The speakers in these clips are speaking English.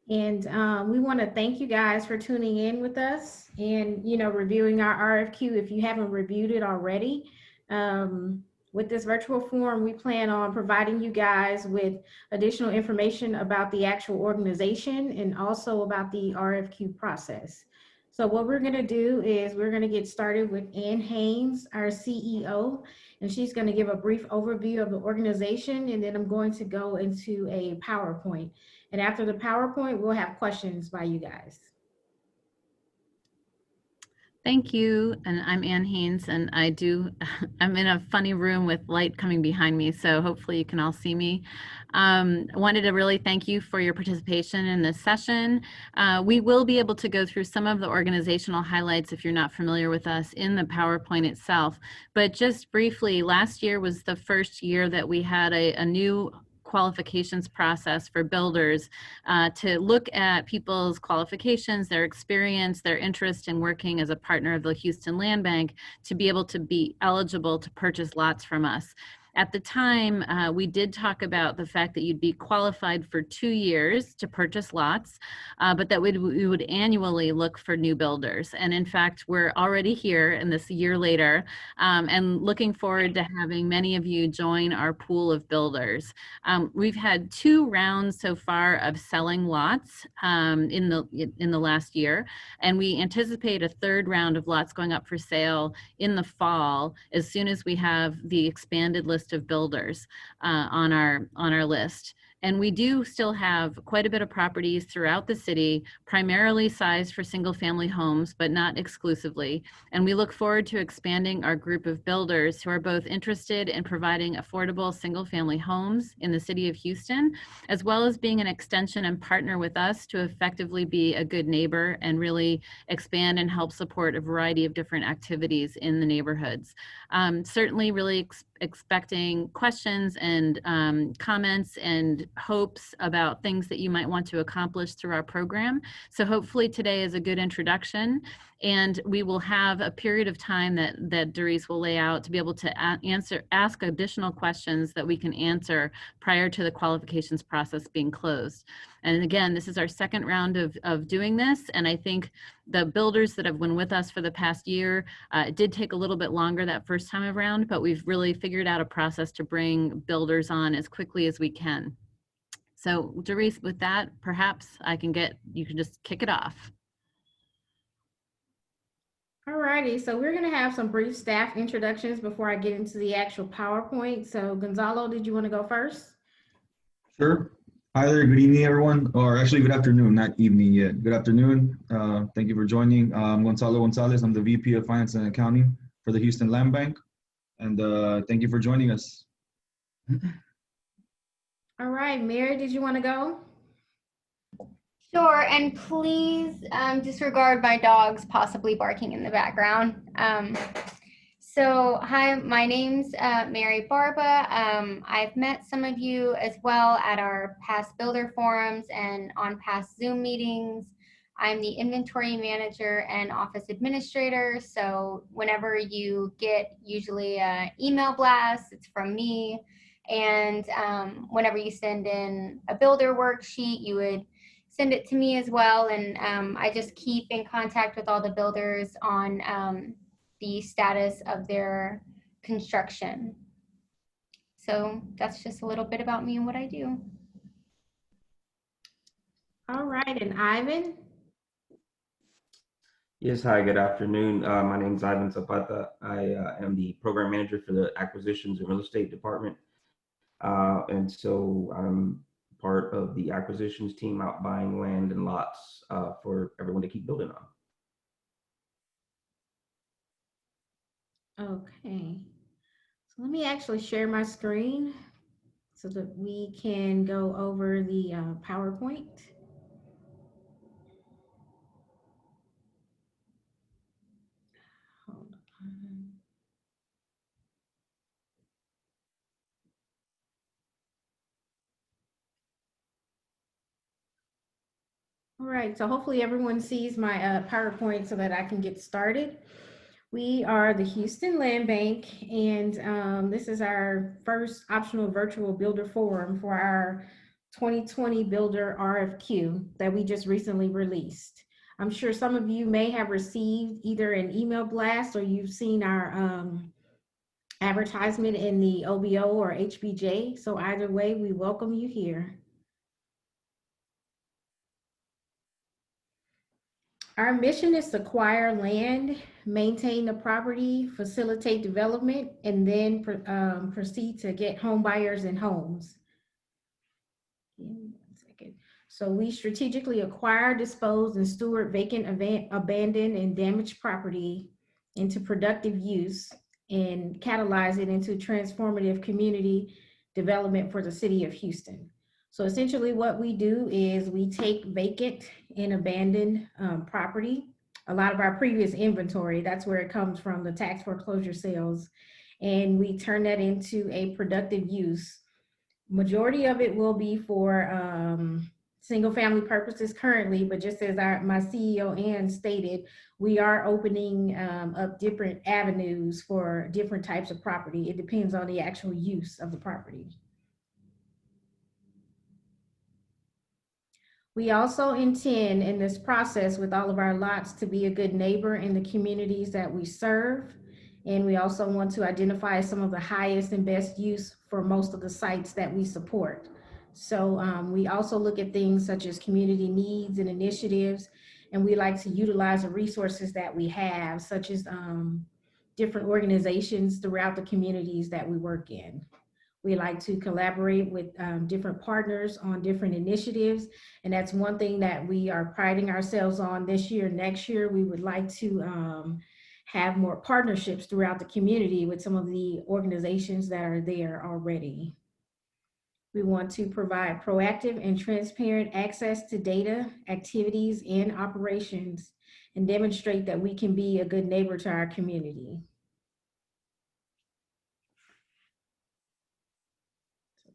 And we want to thank you guys for tuning in with us and, reviewing our RFQ if you haven't reviewed it already. With this virtual forum, we plan on providing you guys with additional information about the actual organization and also about the RFQ process. So what we're going to do is we're going to get started with Ann Haynes, our CEO, and she's going to give a brief overview of the organization, and then I'm going to go into a PowerPoint. And after the PowerPoint, we'll have questions by you guys. Thank you. And I'm Ann Haynes, and I'm in a funny room with light coming behind me, so hopefully you can all see me. I wanted to really thank you for your participation in this session. We will be able to go through some of the organizational highlights if you're not familiar with us in the PowerPoint itself. But just briefly, last year was the first year that we had a new qualifications process for builders to look at people's qualifications, their experience, their interest in working as a partner of the Houston Land Bank to be able to be eligible to purchase lots from us. At the time, we did talk about the fact that you'd be qualified for 2 years to purchase lots, but that we would annually look for new builders. And in fact, we're already here in this year later and looking forward to having many of you join our pool of builders. We've had 2 rounds so far of selling lots in the last year, and we anticipate a 3rd round of lots going up for sale in the fall as soon as we have the expanded list of builders on our list. And we do still have quite a bit of properties throughout the city, primarily sized for single family homes, but not exclusively. And we look forward to expanding our group of builders who are both interested in providing affordable single family homes in the city of Houston, as well as being an extension and partner with us to effectively be a good neighbor and really expand and help support a variety of different activities in the neighborhoods. Certainly really expecting questions and comments and hopes about things that you might want to accomplish through our program. So hopefully today is a good introduction, and we will have a period of time that Doris will lay out to be able to ask additional questions that we can answer prior to the qualifications process being closed. And again, this is our 2nd round of doing this, and I think the builders that have been with us for the past year, it did take a little bit longer that first time around, but we've really figured out a process to bring builders on as quickly as we can. So Doris, with that, perhaps you can just kick it off. All righty, so we're going to have some brief staff introductions before I get into the actual PowerPoint. So Gonzalo, did you want to go first? Sure. Hi there, good evening everyone, or actually good afternoon, not evening yet. Good afternoon, thank you for joining. I'm Gonzalo Gonzalez, I'm the VP of Finance and Accounting for the Houston Land Bank, and thank you for joining us. All right, Mary, did you want to go? Sure, and please disregard my dogs possibly barking in the background. So hi, my name's Mary Barba. I've met some of you as well at our past builder forums and on past Zoom meetings. I'm the inventory manager and office administrator. So whenever you get usually an email blast, it's from me. And whenever you send in a builder worksheet, you would send it to me as well. And I just keep in contact with all the builders on the status of their construction. So that's just a little bit about me and what I do. All right, and Ivan? Yes, hi, good afternoon. My name is Ivan Zapata. I am the program manager for the acquisitions and real estate department. And so I'm part of the acquisitions team out buying land and lots for everyone to keep building on. Okay, so let me actually share my screen so that we can go over the PowerPoint. Hold on. All right, so hopefully everyone sees my PowerPoint so that I can get started. We are the Houston Land Bank, and this is our first optional virtual builder forum for our 2020 Builder RFQ that we just recently released. I'm sure some of you may have received either an email blast or you've seen our advertisement in the OBO or HBJ. So either way, we welcome you here. Our mission is to acquire land, maintain the property, facilitate development, and then proceed to get home buyers and homes. So we strategically acquire, dispose, and steward vacant, abandoned, and damaged property into productive use and catalyze it into transformative community development for the city of Houston. So essentially what we do is we take vacant and abandoned property, a lot of our previous inventory, that's where it comes from, the tax foreclosure sales, and we turn that into a productive use. Majority of it will be for single family purposes currently, but just as my CEO Ann stated, we are opening up different avenues for different types of property. It depends on the actual use of the property. We also intend in this process with all of our lots to be a good neighbor in the communities that we serve. And we also want to identify some of the highest and best use for most of the sites that we support. So we also look at things such as community needs and initiatives, and we like to utilize the resources that we have, such as different organizations throughout the communities that we work in. We like to collaborate with different partners on different initiatives. And that's one thing that we are priding ourselves on this year. Next year, we would like to have more partnerships throughout the community with some of the organizations that are there already. We want to provide proactive and transparent access to data, activities, and operations, and demonstrate that we can be a good neighbor to our community.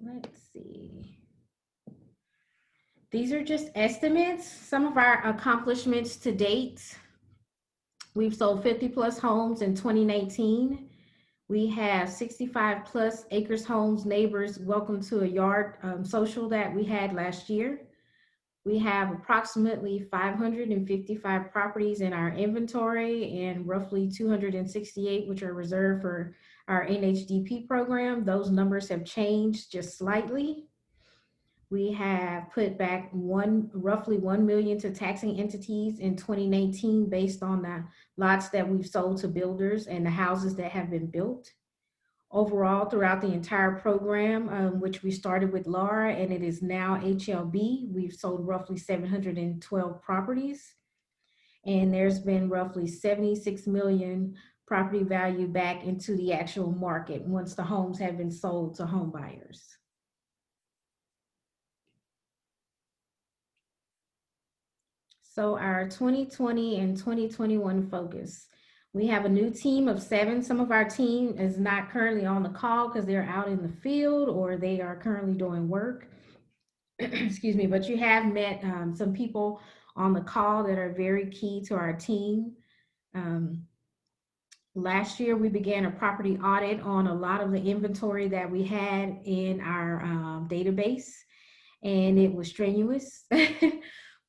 Let's see. These are just estimates, some of our accomplishments to date. We've sold 50 plus homes in 2019. We have 65 plus acres homes, neighbors, welcome to a yard social that we had last year. We have approximately 555 properties in our inventory and roughly 268, which are reserved for our NHDP program. Those numbers have changed just slightly. We have put back roughly 1 million to taxing entities in 2019 based on the lots that we've sold to builders and the houses that have been built. Overall, throughout the entire program, which we started with LARA and it is now HLB, we've sold roughly 712 properties. And there's been roughly 76 million property value back into the actual market once the homes have been sold to home buyers. So our 2020 and 2021 focus. We have a new team of 7. Some of our team is not currently on the call because they're out in the field or they are currently doing work. Excuse me, but you have met some people on the call that are very key to our team. Last year, we began a property audit on a lot of the inventory that we had in our database, and it was strenuous.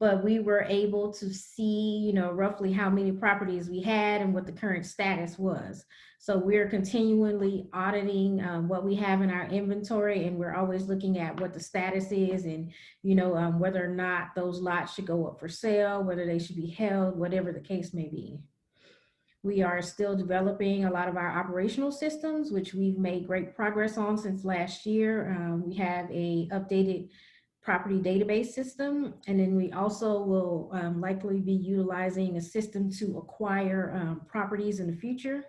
But we were able to see, roughly how many properties we had and what the current status was. So we're continually auditing what we have in our inventory, and we're always looking at what the status is and, whether or not those lots should go up for sale, whether they should be held, whatever the case may be. We are still developing a lot of our operational systems, which we've made great progress on since last year. We have a updated property database system. And then we also will likely be utilizing a system to acquire properties in the future.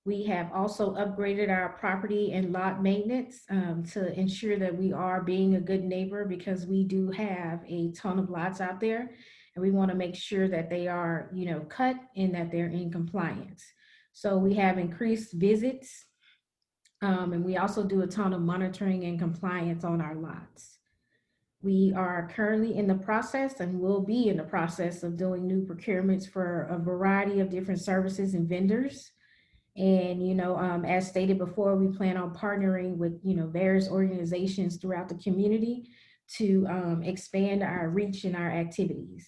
We have also upgraded our property and lot maintenance to ensure that we are being a good neighbor because we do have a ton of lots out there and we want to make sure that they are, cut and that they're in compliance. So we have increased visits and we also do a ton of monitoring and compliance on our lots. We are currently in the process and will be in the process of doing new procurements for a variety of different services and vendors. And, as stated before, we plan on partnering with, various organizations throughout the community to expand our reach and our activities.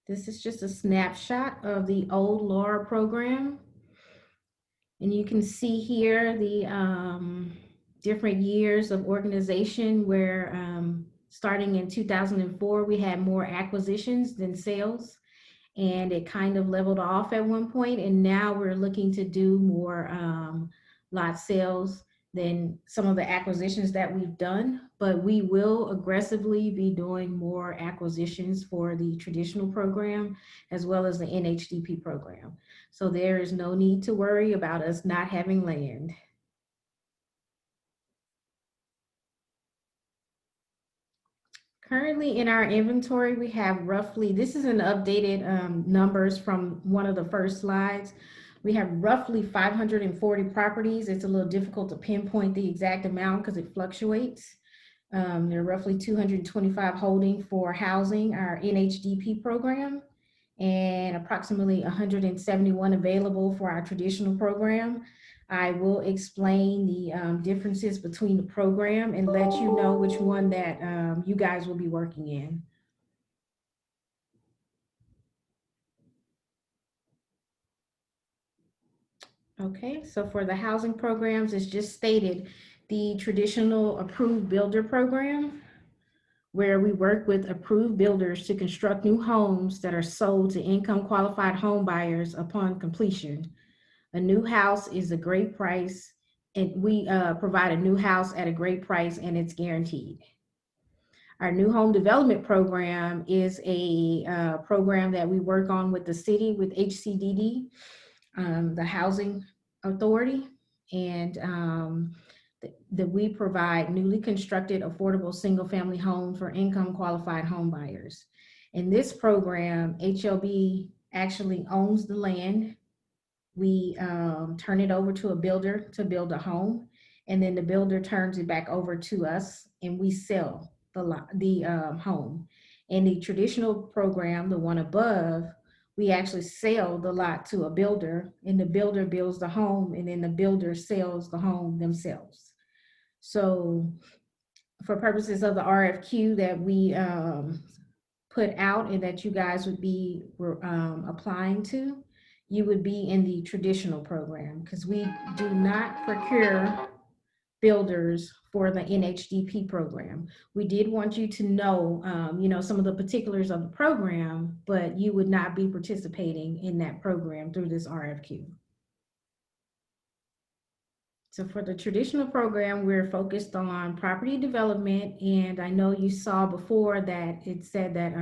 This is just a snapshot of the old LARA program. And you can see here the different years of organization where starting in 2004, we had more acquisitions than sales. And it kind of leveled off at one point, and now we're looking to do more lot sales than some of the acquisitions that we've done, but we will aggressively be doing more acquisitions for the traditional program as well as the NHDP program. So there is no need to worry about us not having land. Currently in our inventory, we have roughly, this is an updated numbers from one of the first slides. We have roughly 540 properties. It's a little difficult to pinpoint the exact amount because it fluctuates. There are roughly 225 holding for housing, our NHDP program, and approximately 171 available for our traditional program. I will explain the differences between the program and let you know which one that you guys will be working in. Okay, so for the housing programs, it's just stated the traditional approved builder program, where we work with approved builders to construct new homes that are sold to income qualified home buyers upon completion. A new house is a great price, and we provide a new house at a great price, and it's guaranteed. Our new home development program is a program that we work on with the city, with HCDD, the Housing Authority, and that we provide newly constructed affordable single-family homes for income qualified home buyers. In this program, HLB actually owns the land. We turn it over to a builder to build a home, and then the builder turns it back over to us, and we sell the home. In the traditional program, the one above, we actually sell the lot to a builder, and the builder builds the home, and then the builder sells the home themselves. So for purposes of the RFQ that we put out and that you guys would be applying to, you would be in the traditional program, because we do not procure builders for the NHDP program. We did want you to know, some of the particulars of the program, but you would not be participating in that program through this RFQ. So for the traditional program, we're focused on property development, and I know you saw before that it said that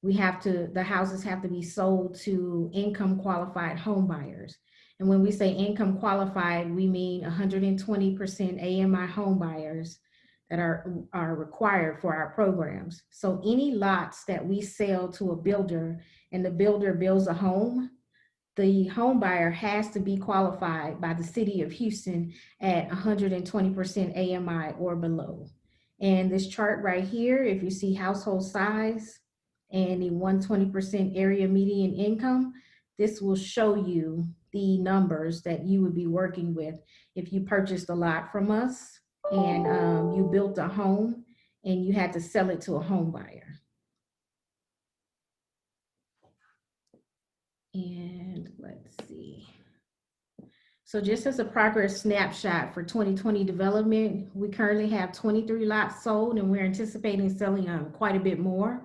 the houses have to be sold to income qualified home buyers. And when we say income qualified, we mean 120% AMI home buyers that are required for our programs. So any lots that we sell to a builder and the builder builds a home, the home buyer has to be qualified by the city of Houston at 120% AMI or below. And this chart right here, if you see household size and the 120% area median income, this will show you the numbers that you would be working with if you purchased a lot from us and you built a home and you had to sell it to a home buyer. And let's see. So just as a progress snapshot for 2020 development, we currently have 23 lots sold, and we're anticipating selling quite a bit more.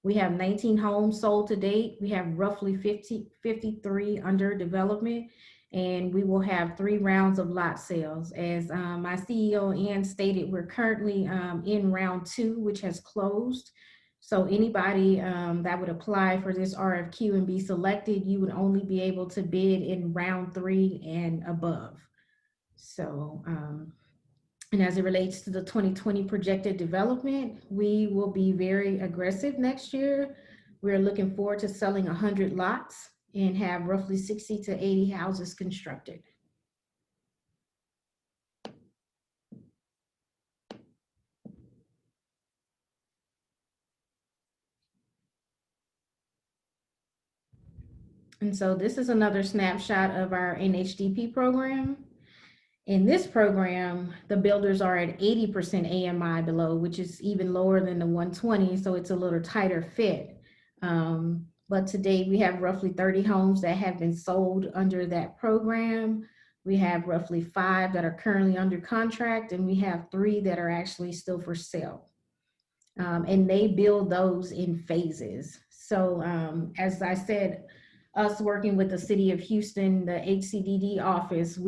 We have 19 homes sold to date. We have roughly 53 under development, and we will have 3 rounds of lot sales. As my CEO, Ann, stated, we're currently in round 2, which has closed. So anybody that would apply for this RFQ and be selected, you would only be able to bid in round 3 and above. So, and as it relates to the 2020 projected development, we will be very aggressive next year. We're looking forward to selling 100 lots and have roughly 60 to 80 houses constructed. And so this is another snapshot of our NHDP program. In this program, the builders are at 80% AMI below, which is even lower than the 120, so it's a little tighter fit. But today we have roughly 30 homes that have been sold under that program. We have roughly 5 that are currently under contract, and we have 3 that are actually still for sale. And they build those in phases. So as I said, us working with the city of Houston, the HCDD office,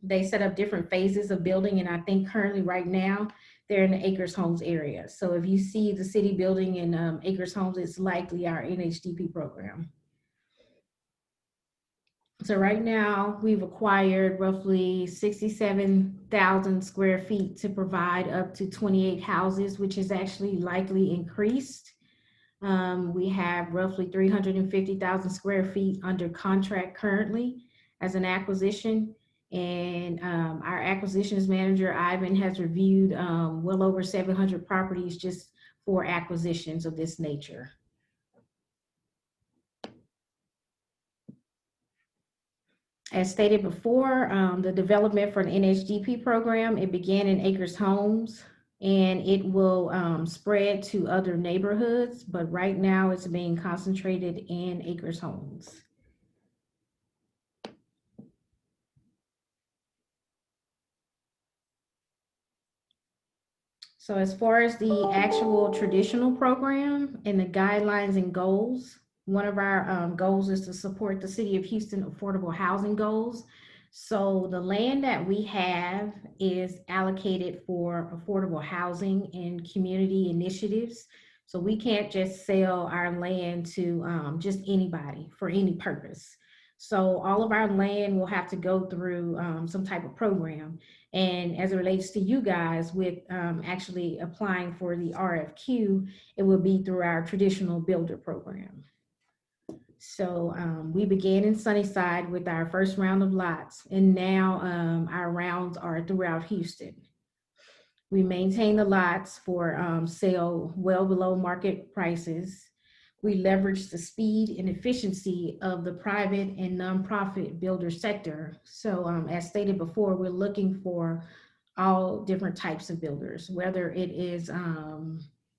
they set up different phases of building, and I think currently right now they're in the Acres Homes area. So if you see the city building in Acres Homes, it's likely our NHDP program. So right now we've acquired roughly 67,000 square feet to provide up to 28 houses, which is actually likely increased. We have roughly 350,000 square feet under contract currently as an acquisition. And our acquisitions manager, Ivan, has reviewed well over 700 properties just for acquisitions of this nature. As stated before, the development for the NHDP program, it began in Acres Homes, and it will spread to other neighborhoods, but right now it's being concentrated in Acres Homes. So as far as the actual traditional program and the guidelines and goals, one of our goals is to support the City of Houston affordable housing goals. So the land that we have is allocated for affordable housing and community initiatives. So we can't just sell our land to just anybody for any purpose. So all of our land will have to go through some type of program. And as it relates to you guys with actually applying for the RFQ, it will be through our traditional builder program. So we began in Sunnyside with our first round of lots, and now our rounds are throughout Houston. We maintain the lots for sale well below market prices. We leverage the speed and efficiency of the private and nonprofit builder sector. So as stated before, we're looking for all different types of builders, whether it is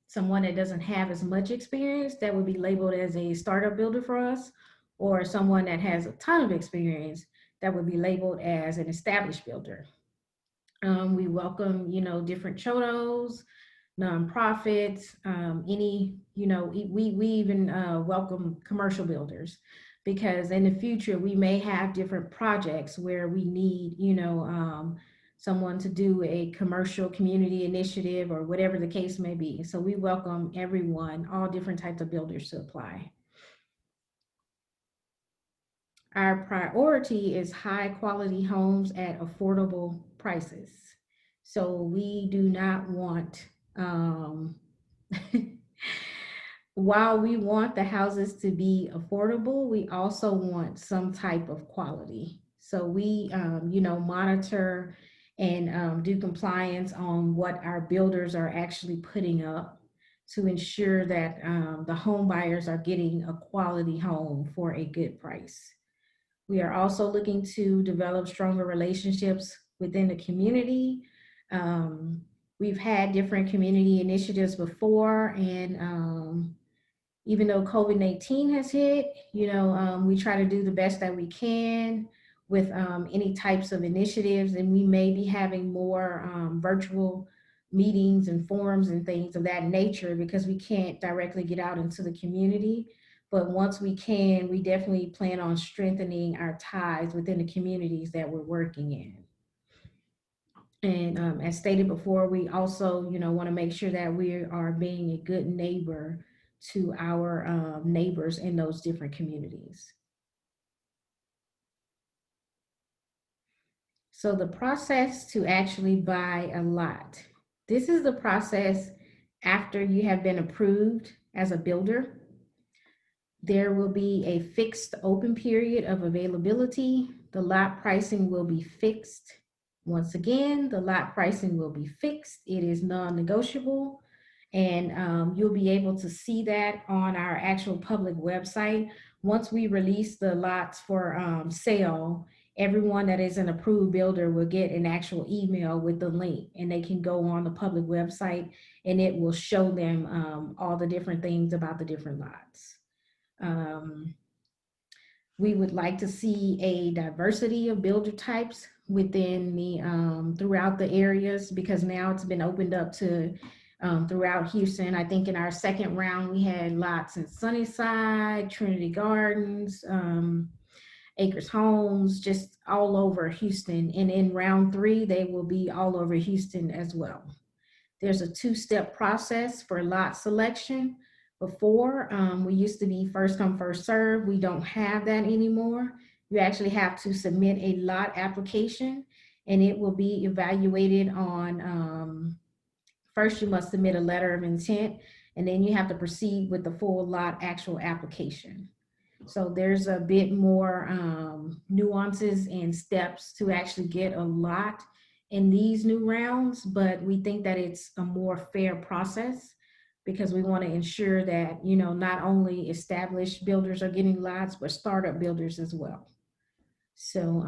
someone that doesn't have as much experience that would be labeled as a startup builder for us, or someone that has a ton of experience that would be labeled as an established builder. We welcome, different chodos, nonprofits, we even welcome commercial builders, because in the future we may have different projects where we need, someone to do a commercial community initiative or whatever the case may be. So we welcome everyone, all different types of builders to apply. Our priority is high quality homes at affordable prices. So we do not want, while we want the houses to be affordable, we also want some type of quality. So we, monitor and do compliance on what our builders are actually putting up to ensure that the home buyers are getting a quality home for a good price. We are also looking to develop stronger relationships within the community. We've had different community initiatives before, and even though COVID-19 has hit, we try to do the best that we can with any types of initiatives, and we may be having more virtual meetings and forums and things of that nature because we can't directly get out into the community. But once we can, we definitely plan on strengthening our ties within the communities that we're working in. And as stated before, we also, want to make sure that we are being a good neighbor to our neighbors in those different communities. So the process to actually buy a lot. This is the process after you have been approved as a builder. There will be a fixed open period of availability. The lot pricing will be fixed. Once again, the lot pricing will be fixed. It is non-negotiable. And you'll be able to see that on our actual public website. Once we release the lots for sale, everyone that is an approved builder will get an actual email with the link, and they can go on the public website and it will show them all the different things about the different lots. We would like to see a diversity of builder types within the throughout the areas, because now it's been opened up to throughout Houston. I think in our second round we had lots in Sunnyside, Trinity Gardens, Acres Homes, just all over Houston. And in round 3, they will be all over Houston as well. There's a 2-step process for lot selection. Before, we used to be first come, first serve. We don't have that anymore. You actually have to submit a lot application, and it will be evaluated on, first you must submit a letter of intent, and then you have to proceed with the full lot actual application. So there's a bit more nuances and steps to actually get a lot in these new rounds, but we think that it's a more fair process, because we want to ensure that, you know, not only established builders are getting lots, but startup builders as well. So,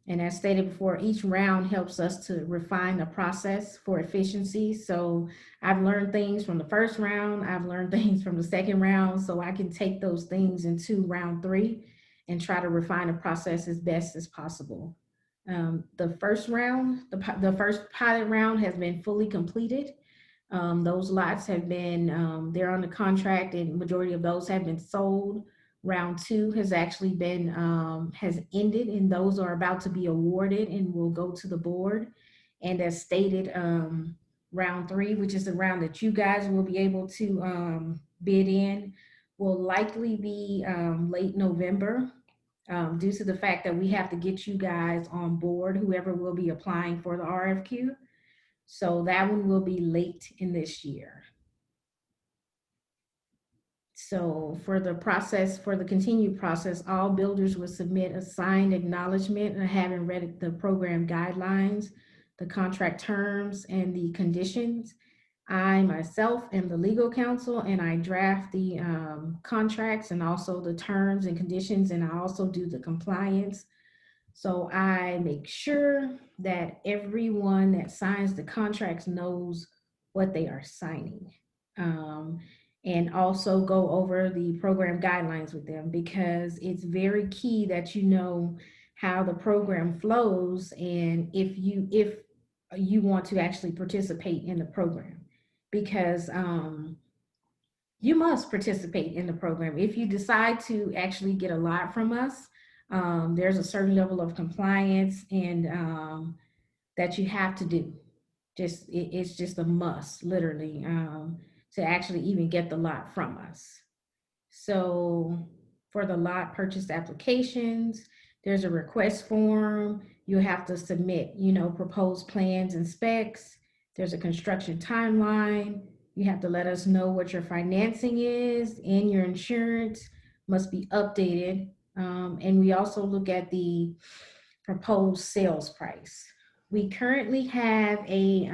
and as stated before, each round helps us to refine the process for efficiency. So I've learned things from the first round, I've learned things from the second round, so I can take those things into round 3 and try to refine the process as best as possible. The first round, the first pilot round has been fully completed. Those lots have been, they're on the contract, and majority of those have been sold. Round 2 has actually been, has ended, and those are about to be awarded and will go to the board. And as stated, round 3, which is the round that you guys will be able to bid in, will likely be late November, due to the fact that we have to get you guys on board, whoever will be applying for the RFQ. So that one will be late in this year. So for the process, for the continued process, all builders will submit a signed acknowledgement of having read the program guidelines, the contract terms, and the conditions. I myself am the legal counsel, and I draft the contracts and also the terms and conditions, and I also do the compliance. So I make sure that everyone that signs the contracts knows what they are signing. And also go over the program guidelines with them, because it's very key that you know how the program flows, and if you want to actually participate in the program, because you must participate in the program. If you decide to actually get a lot from us, there's a certain level of compliance and that you have to do. It's just a must, literally, to actually even get the lot from us. So for the lot purchase applications, there's a request form. You have to submit, you know, proposed plans and specs. There's a construction timeline. You have to let us know what your financing is, and your insurance must be updated. And we also look at the proposed sales price. We currently have a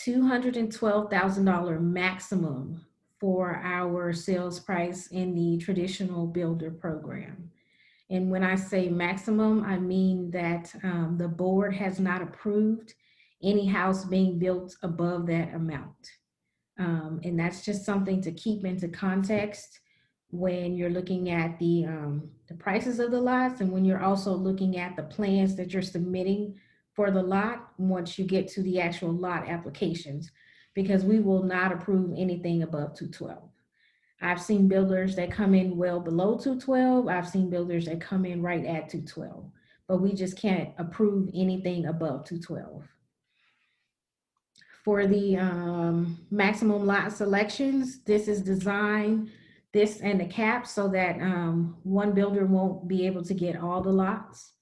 $212,000 maximum for our sales price in the traditional builder program. And when I say maximum, I mean that the board has not approved any house being built above that amount. And that's just something to keep into context when you're looking at the prices of the lots, and when you're also looking at the plans that you're submitting for the lot once you get to the actual lot applications, because we will not approve anything above 212. I've seen builders that come in well below 212. I've seen builders that come in right at 212, but we just can't approve anything above 212. For the maximum lot selections, this is designed, this and the cap, so that one builder won't be able to get all the lots.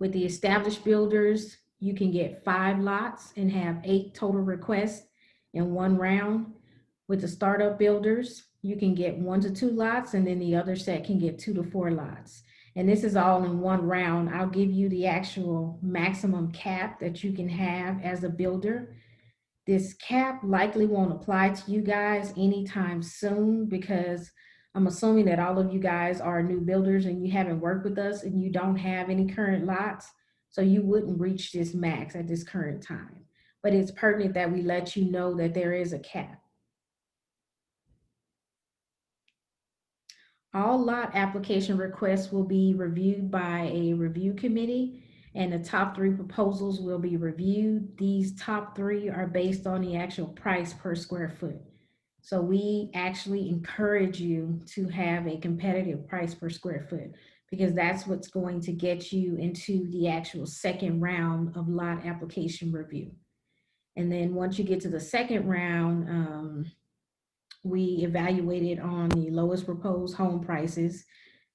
With the established builders, you can get 5 lots and have 8 total requests in one round. With the startup builders, you can get 1 to 2 lots, and then the other set can get 2 to 4 lots. And this is all in one round. I'll give you the actual maximum cap that you can have as a builder. This cap likely won't apply to you guys anytime soon, because I'm assuming that all of you guys are new builders and you haven't worked with us and you don't have any current lots. So you wouldn't reach this max at this current time. But it's pertinent that we let you know that there is a cap. All lot application requests will be reviewed by a review committee, and the top 3 proposals will be reviewed. These top 3 are based on the actual price per square foot. So we actually encourage you to have a competitive price per square foot, because that's what's going to get you into the actual second round of lot application review. And then once you get to the second round, we evaluated on the lowest proposed home prices,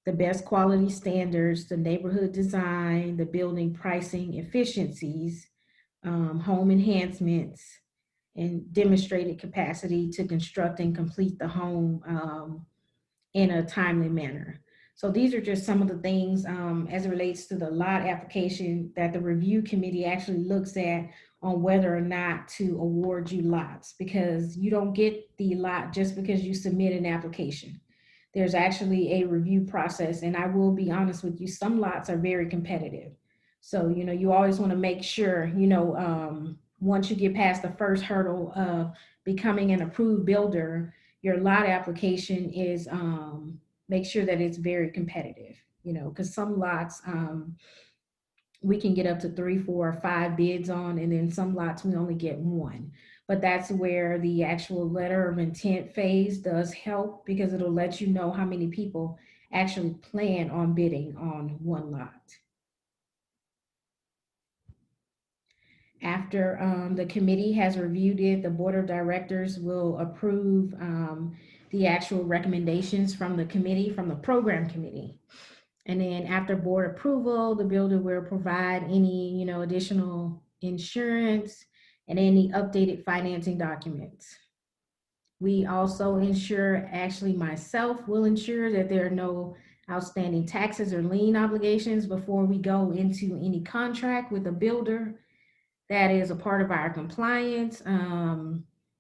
the best quality standards, the neighborhood design, the building pricing efficiencies, home enhancements, and demonstrated capacity to construct and complete the home in a timely manner. So these are just some of the things as it relates to the lot application that the review committee actually looks at on whether or not to award you lots, because you don't get the lot just because you submit an application. There's actually a review process, and I will be honest with you, some lots are very competitive. So, you always want to make sure, once you get past the first hurdle of becoming an approved builder, your lot application is make sure that it's very competitive, because some lots we can get up to 3, 4, or 5 bids on, and then some lots we only get 1. But that's where the actual letter of intent phase does help, because it'll let you know how many people actually plan on bidding on 1 lot. After the committee has reviewed it, the board of directors will approve the actual recommendations from the committee, from the program committee. And then after board approval, the builder will provide any, additional insurance and any updated financing documents. We also ensure, actually myself will ensure that there are no outstanding taxes or lien obligations before we go into any contract with a builder. That is a part of our compliance.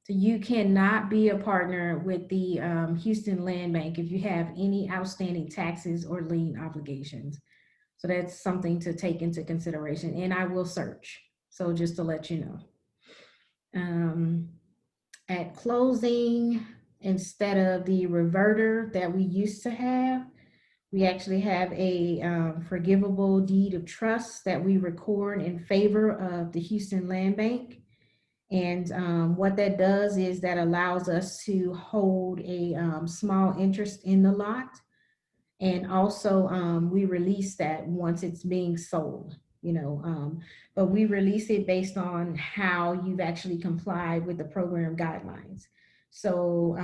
So you cannot be a partner with the Houston Land Bank if you have any outstanding taxes or lien obligations. So that's something to take into consideration, and I will search. So just to let you know. At closing, instead of the reverter that we used to have, we actually have a forgivable deed of trust that we record in favor of the Houston Land Bank. And what that does is that allows us to hold a small interest in the lot. And also we release that once it's being sold, but we release it based on how you've actually complied with the program guidelines. So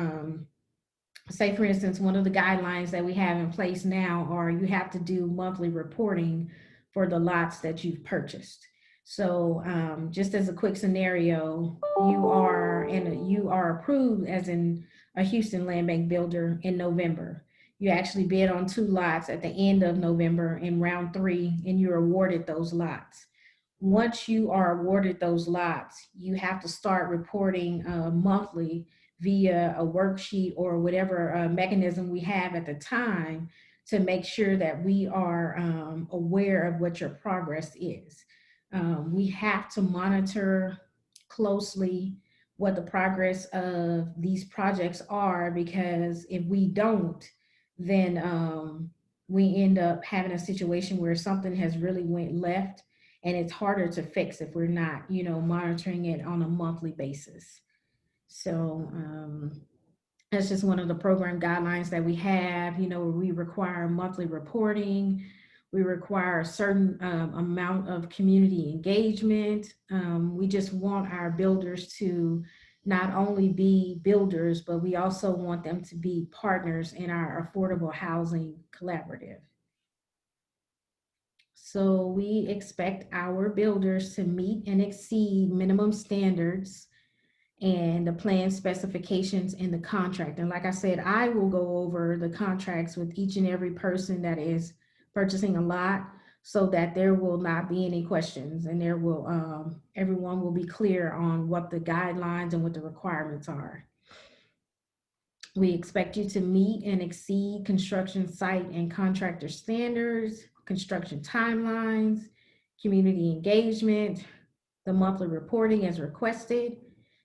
say for instance, one of the guidelines that we have in place now are you have to do monthly reporting for the lots that you've purchased. So just as a quick scenario, you are approved as a Houston Land Bank builder in November. You actually bid on 2 lots at the end of November in round 3, and you're awarded those lots. Once you are awarded those lots, you have to start reporting monthly via a worksheet or whatever mechanism we have at the time to make sure that we are aware of what your progress is. We have to monitor closely what the progress of these projects are, because if we don't, then we end up having a situation where something has really went left, and it's harder to fix if we're not, monitoring it on a monthly basis. So that's just one of the program guidelines that we have. We require monthly reporting. We require a certain amount of community engagement. We just want our builders to not only be builders, but we also want them to be partners in our affordable housing collaborative. So we expect our builders to meet and exceed minimum standards and the plan specifications in the contract. And like I said, I will go over the contracts with each and every person that is purchasing a lot, so that there will not be any questions, and there will everyone will be clear on what the guidelines and what the requirements are. We expect you to meet and exceed construction site and contractor standards, construction timelines, community engagement, the monthly reporting as requested,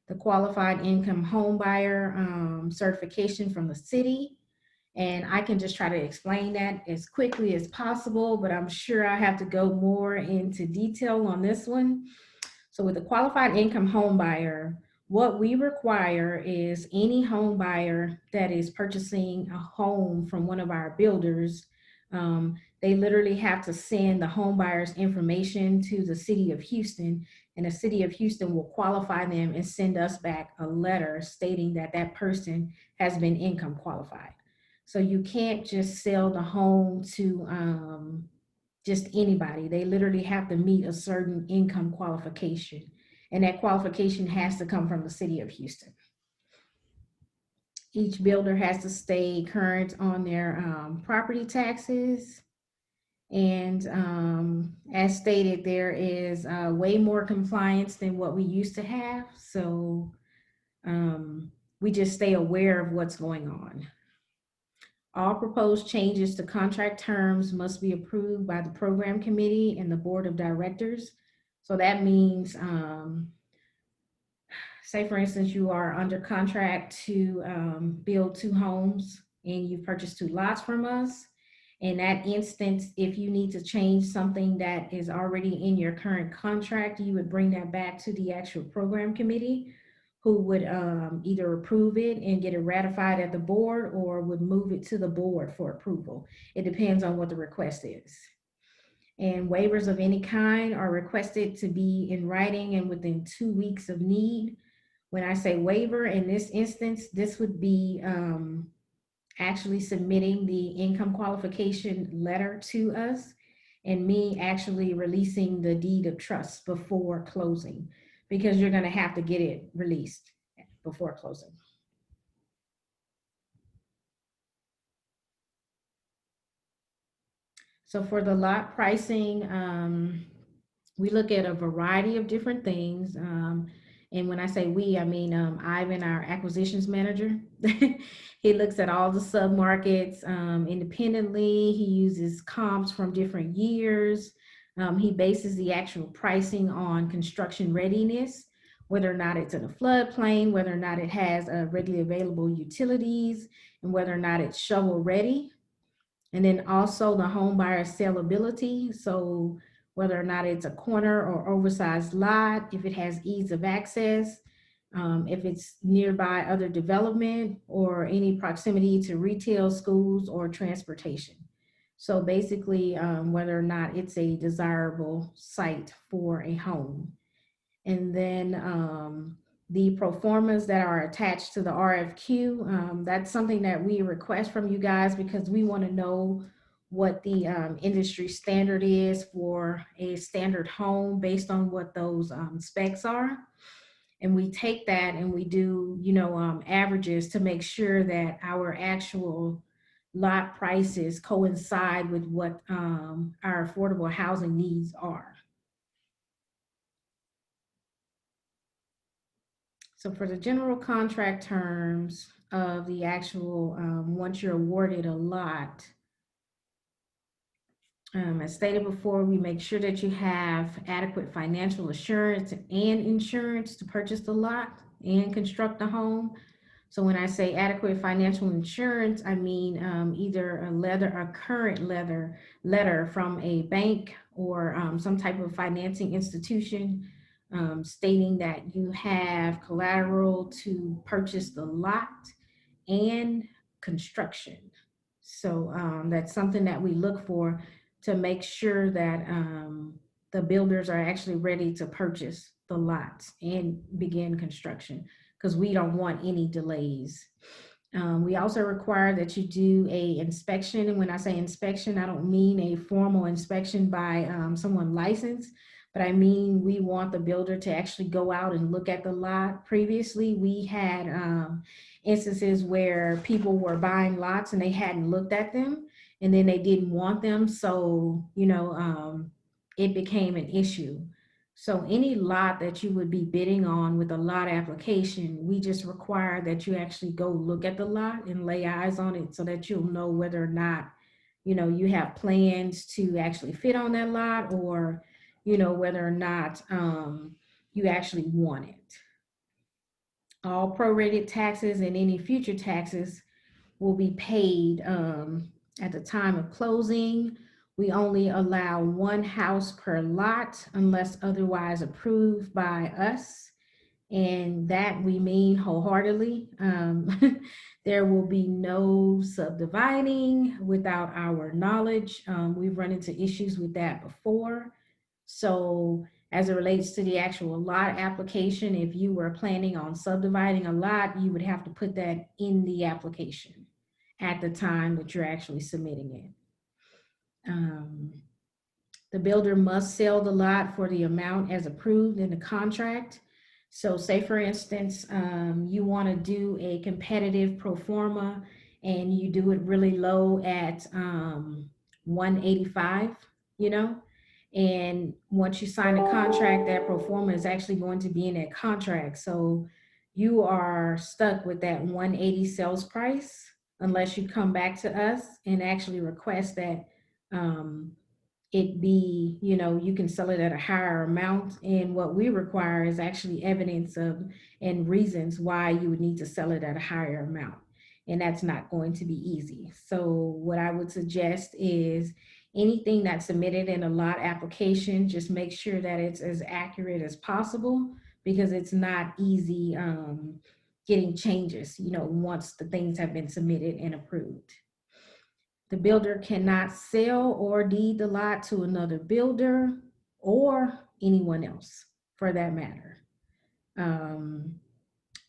the qualified income home buyer certification from the city. And I can just try to explain that as quickly as possible, but I'm sure I have to go more into detail on this one. So with the qualified income home buyer, what we require is any home buyer that is purchasing a home from one of our builders, they literally have to send the home buyer's information to the city of Houston, and the city of Houston will qualify them and send us back a letter stating that that person has been income qualified. So you can't just sell the home to just anybody. They literally have to meet a certain income qualification, and that qualification has to come from the city of Houston. Each builder has to stay current on their property taxes. And as stated, there is way more compliance than what we used to have. So we just stay aware of what's going on. All proposed changes to contract terms must be approved by the program committee and the board of directors. So that means, say for instance, you are under contract to build 2 homes and you purchased 2 lots from us. In that instance, if you need to change something that is already in your current contract, you would bring that back to the actual program committee, who would either approve it and get it ratified at the board, or would move it to the board for approval. It depends on what the request is. And waivers of any kind are requested to be in writing and within 2 weeks of need. When I say waiver, in this instance, this would be actually submitting the income qualification letter to us, and me actually releasing the deed of trust before closing, because you're going to have to get it released before closing. So for the lot pricing, we look at a variety of different things. And when I say we, I mean Ivan, our acquisitions manager. He looks at all the submarkets independently. He uses comps from different years. He bases the actual pricing on construction readiness, whether or not it's in a floodplain, whether or not it has readily available utilities, and whether or not it's shovel ready. And then also the home buyer saleability. So whether or not it's a corner or oversized lot, if it has ease of access, if it's nearby other development, or any proximity to retail, schools, or transportation. So basically, whether or not it's a desirable site for a home. And then the pro formas that are attached to the RFQ, that's something that we request from you guys, because we want to know what the industry standard is for a standard home based on what those specs are. And we take that and we do, averages to make sure that our actual lot prices coincide with what our affordable housing needs are. So for the general contract terms of the actual, once you're awarded a lot, as stated before, we make sure that you have adequate financial assurance and insurance to purchase the lot and construct the home. So when I say adequate financial insurance, I mean either a current letter from a bank or some type of financing institution stating that you have collateral to purchase the lot and construction. So that's something that we look for to make sure that the builders are actually ready to purchase the lots and begin construction, because we don't want any delays. We also require that you do a inspection. And when I say inspection, I don't mean a formal inspection by someone licensed, but I mean, we want the builder to actually go out and look at the lot. Previously, we had instances where people were buying lots and they hadn't looked at them, and then they didn't want them. So, it became an issue. So any lot that you would be bidding on with a lot application, we just require that you actually go look at the lot and lay eyes on it so that you'll know whether or not, you have plans to actually fit on that lot, or, whether or not you actually want it. All prorated taxes and any future taxes will be paid at the time of closing. We only allow one house per lot unless otherwise approved by us. And that we mean wholeheartedly. There will be no subdividing without our knowledge. We've run into issues with that before. So as it relates to the actual lot application, if you were planning on subdividing a lot, you would have to put that in the application at the time that you're actually submitting it. The builder must sell the lot for the amount as approved in the contract. So say for instance, you want to do a competitive pro forma and you do it really low at 185, and once you sign a contract, that pro forma is actually going to be in that contract. So you are stuck with that 180 sales price unless you come back to us and actually request that it be, you can sell it at a higher amount. And what we require is actually evidence of and reasons why you would need to sell it at a higher amount. And that's not going to be easy. So what I would suggest is anything that's submitted in a lot application, just make sure that it's as accurate as possible, because it's not easy getting changes, once the things have been submitted and approved. The builder cannot sell or deed the lot to another builder or anyone else for that matter.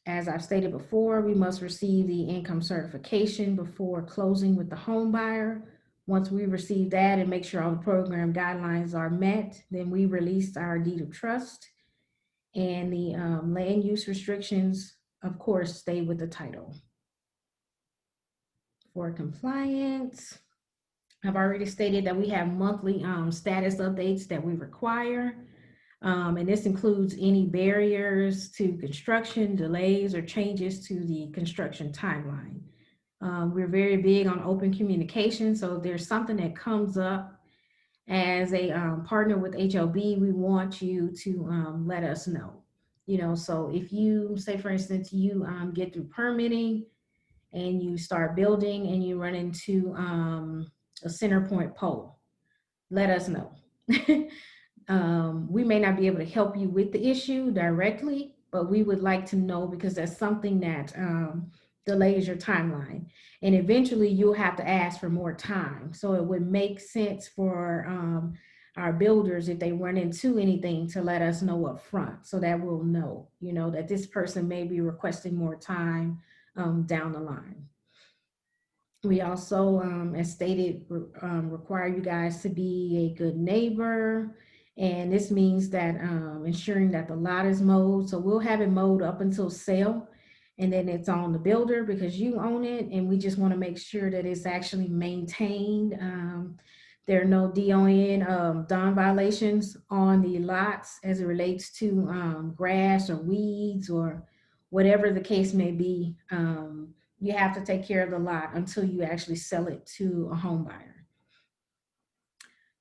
As I've stated before, we must receive the income certification before closing with the home buyer. Once we receive that and make sure all the program guidelines are met, then we release our deed of trust. And the land use restrictions, of course, stay with the title. For compliance, I've already stated that we have monthly status updates that we require. And this includes any barriers to construction, delays, or changes to the construction timeline. We're very big on open communication. So if there's something that comes up as a partner with HLB, we want you to let us know. So if you say, for instance, you get through permitting and you start building and you run into a center point pole, let us know. We may not be able to help you with the issue directly, but we would like to know, because that's something that delays your timeline. And eventually you'll have to ask for more time. So it would make sense for our builders, if they run into anything, to let us know up front so that we'll know, that this person may be requesting more time down the line. We also, as stated, require you guys to be a good neighbor. And this means that ensuring that the lot is mowed. So we'll have it mowed up until sale, and then it's on the builder because you own it. And we just want to make sure that it's actually maintained. There are no DON violations on the lots as it relates to grass or weeds or whatever the case may be. You have to take care of the lot until you actually sell it to a home buyer.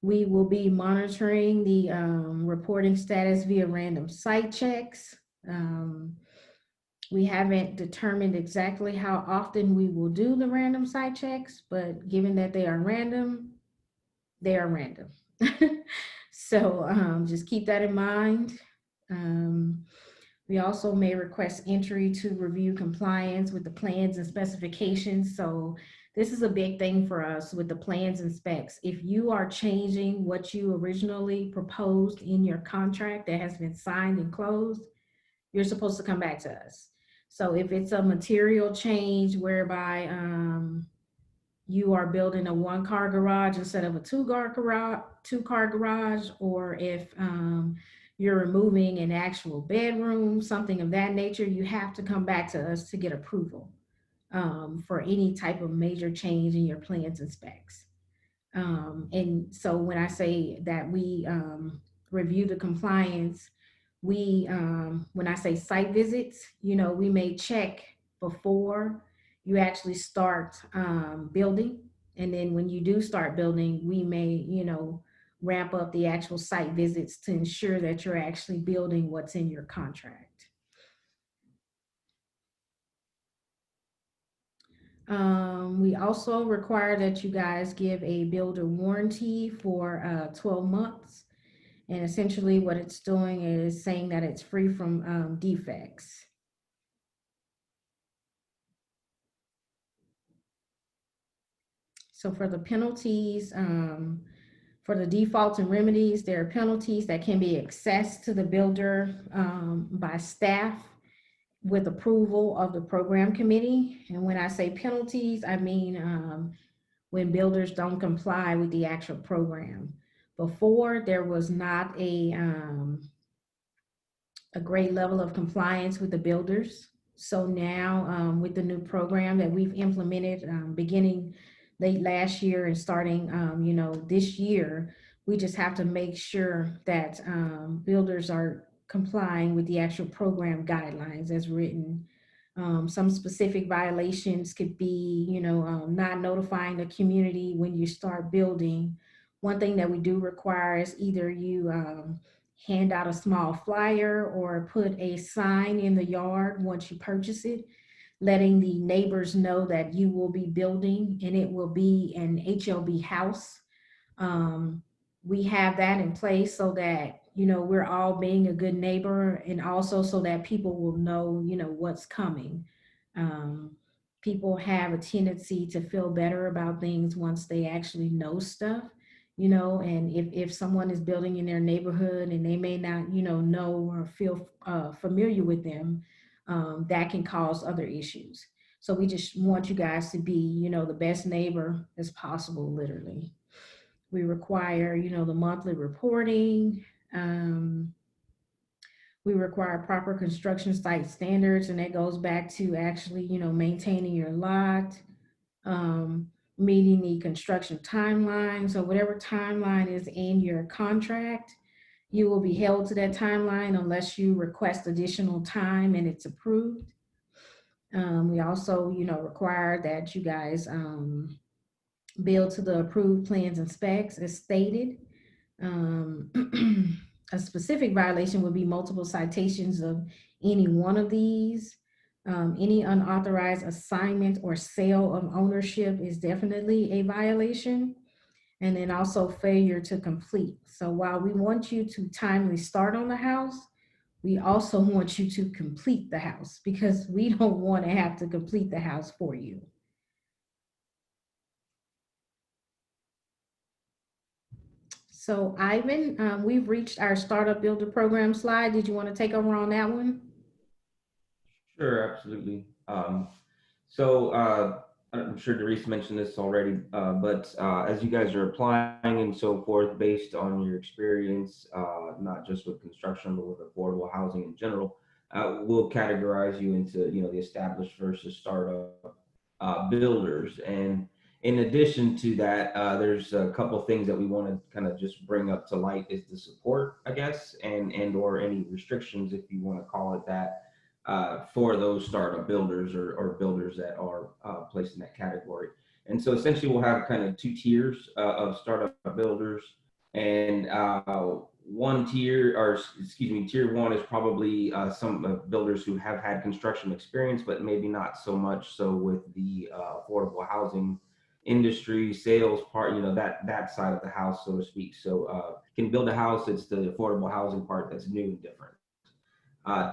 We will be monitoring the reporting status via random site checks. We haven't determined exactly how often we will do the random site checks, but given that they are random, they are random. So just keep that in mind. We also may request entry to review compliance with the plans and specifications. So this is a big thing for us with the plans and specs. If you are changing what you originally proposed in your contract that has been signed and closed, you're supposed to come back to us. So if it's a material change whereby you are building a 1-car garage instead of a 2-car garage, or if you're removing an actual bedroom, something of that nature, you have to come back to us to get approval for any type of major change in your plans and specs. And so when I say that we review the compliance, we, when I say site visits, we may check before you actually start building. And then when you do start building, we may, ramp up the actual site visits to ensure that you're actually building what's in your contract. We also require that you guys give a builder warranty for 12 months. And essentially what it's doing is saying that it's free from defects. So for the penalties, for the defaults and remedies, there are penalties that can be accessed to the builder by staff with approval of the program committee. And when I say penalties, I mean when builders don't comply with the actual program. Before, there was not a great level of compliance with the builders. So now with the new program that we've implemented beginning late last year and starting, this year, we just have to make sure that builders are complying with the actual program guidelines as written. Some specific violations could be, not notifying the community when you start building. One thing that we do require is either you hand out a small flyer or put a sign in the yard once you purchase it, letting the neighbors know that you will be building and it will be an HLB house. We have that in place so that, we're all being a good neighbor, and also so that people will know, what's coming. People have a tendency to feel better about things once they actually know stuff. And if someone is building in their neighborhood and they may not, know or feel familiar with them, that can cause other issues. So we just want you guys to be, the best neighbor as possible, literally. We require, the monthly reporting. We require proper construction site standards, and that goes back to actually, maintaining your lot, meeting the construction timeline. So whatever timeline is in your contract, you will be held to that timeline unless you request additional time and it's approved. We also, require that you guys build to the approved plans and specs as stated. A specific violation would be multiple citations of any one of these. Any unauthorized assignment or sale of ownership is definitely a violation. And then also failure to complete. So while we want you to timely start on the house, we also want you to complete the house, because we don't want to have to complete the house for you. So Ivan, we've reached our Startup Builder Program slide. Did you want to take over on that one? Sure, absolutely. I'm sure Doris mentioned this already, but as you guys are applying and so forth, based on your experience, not just with construction, but with affordable housing in general, we'll categorize you into, the established versus startup builders. And in addition to that, there's a couple things that we want to kind of just bring up to light is the support, I guess, and or any restrictions, if you want to call it that, for those startup builders or builders that are placed in that category. And so essentially we'll have kind of two tiers of startup builders, and one tier, or excuse me, tier one is probably some builders who have had construction experience, but maybe not so much so with the affordable housing industry sales part, that side of the house, so to speak. So can build a house, it's the affordable housing part that's new and different.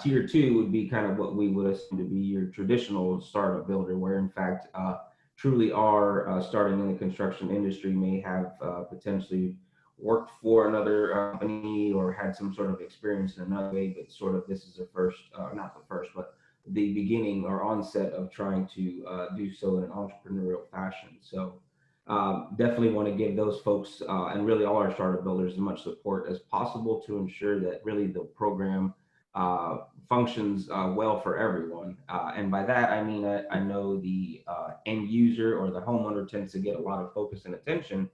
Tier two would be kind of what we would assume to be your traditional startup builder, where in fact truly are starting in the construction industry, may have potentially worked for another company or had some sort of experience in another way, but sort of this is the first, not the first, but the beginning or onset of trying to do so in an entrepreneurial fashion. So definitely want to give those folks and really all our startup builders as much support as possible to ensure that really the program functions well for everyone. And by that, I mean, I know the end user or the homeowner tends to get a lot of focus and attention.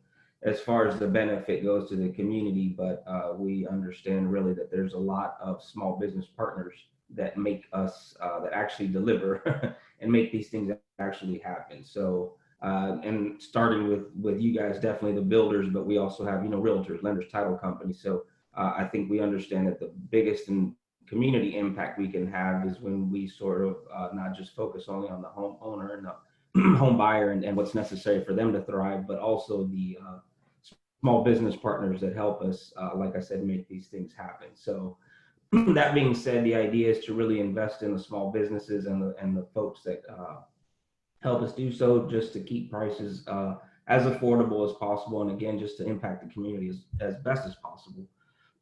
as far as the benefit goes to the community, but we understand really that there's a lot of small business partners that make us, that actually deliver and make these things actually happen. So, and starting with you guys, definitely the builders, but we also have, realtors, lenders, title companies. So I think we understand that the biggest and community impact we can have is when we sort of not just focus only on the homeowner and the home buyer and what's necessary for them to thrive, but also the small business partners that help us, like I said, make these things happen. So that being said, the idea is to really invest in the small businesses and the folks that help us do so, just to keep prices as affordable as possible, and again, just to impact the community as best as possible.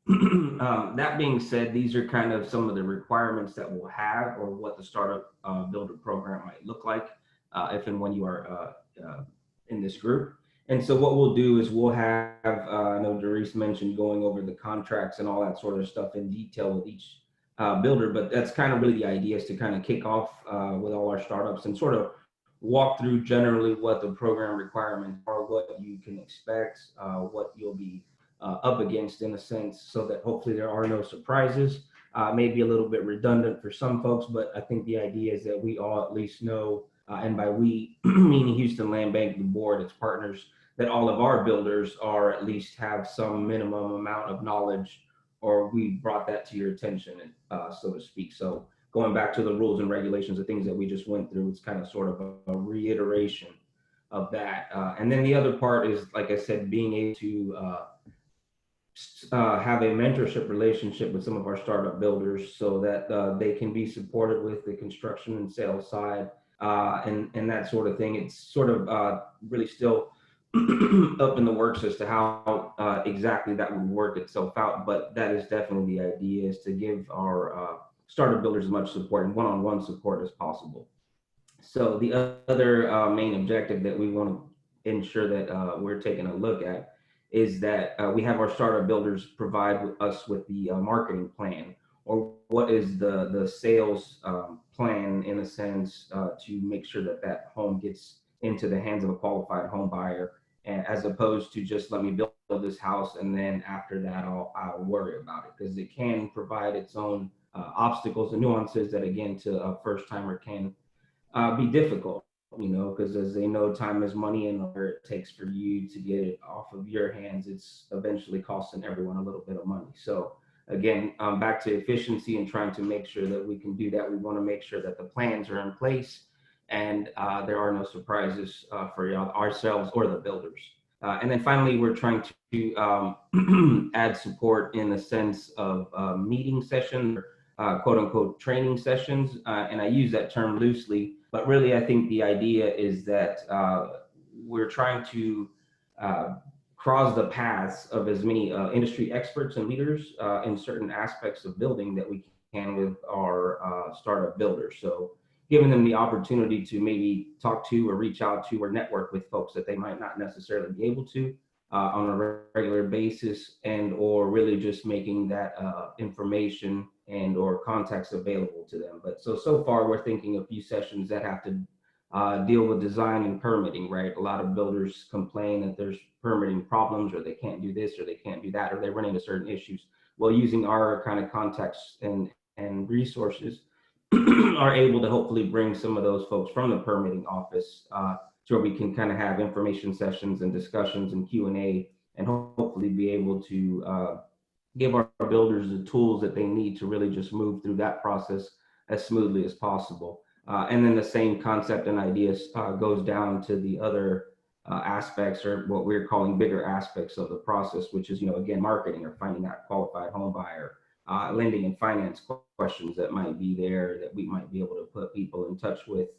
That being said, these are kind of some of the requirements that we'll have, or what the startup builder program might look like if and when you are in this group. And so what we'll do is we'll have, I know Doris mentioned going over the contracts and all that sort of stuff in detail with each builder, but that's kind of really the idea, is to kind of kick off with all our startups and sort of walk through generally what the program requirements are, what you can expect, what you'll be up against in a sense, so that hopefully there are no surprises. Maybe a little bit redundant for some folks, but I think the idea is that we all at least know, and by we, meaning Houston Land Bank, the board, its partners, that all of our builders are at least have some minimum amount of knowledge, or we brought that to your attention, so to speak. So going back to the rules and regulations, the things that we just went through, it's kind of sort of a reiteration of that. And then the other part is, like I said, being able to have a mentorship relationship with some of our startup builders, so that they can be supported with the construction and sales side, and that sort of thing. It's sort of really still up in the works as to how exactly that would work itself out, but that is definitely the idea, is to give our startup builders as much support and one-on-one support as possible. So the other main objective that we want to ensure that we're taking a look at is that we have our startup builders provide us with the marketing plan, or what is the sales plan, in a sense, to make sure that that home gets into the hands of a qualified home buyer, and as opposed to just let me build this house and then after that I'll worry about it, because it can provide its own obstacles and nuances that, again, to a first timer can be difficult, because as they know, time is money, and whatever it takes for you to get it off of your hands, it's eventually costing everyone a little bit of money. So again, back to efficiency and trying to make sure that we can do that. We want to make sure that the plans are in place and there are no surprises for ourselves or the builders. And then finally, we're trying to add support in the sense of meeting sessions, quote unquote training sessions. And I use that term loosely, but really I think the idea is that we're trying to cross the paths of as many industry experts and leaders in certain aspects of building that we can with our startup builders. So giving them the opportunity to maybe talk to or reach out to or network with folks that they might not necessarily be able to on a regular basis, and or really just making that information and or contacts available to them. But so far we're thinking a few sessions that have to deal with design and permitting, right? A lot of builders complain that there's permitting problems, or they can't do this or they can't do that, or they run into certain issues. Well, using our kind of contacts and resources are able to hopefully bring some of those folks from the permitting office to where we can kind of have information sessions and discussions and Q&A, and hopefully be able to give our builders the tools that they need to really just move through that process as smoothly as possible. And then the same concept and ideas goes down to the other aspects, or what we're calling bigger aspects of the process, which is, again, marketing or finding out qualified home buyer, lending and finance questions that might be there that we might be able to put people in touch with,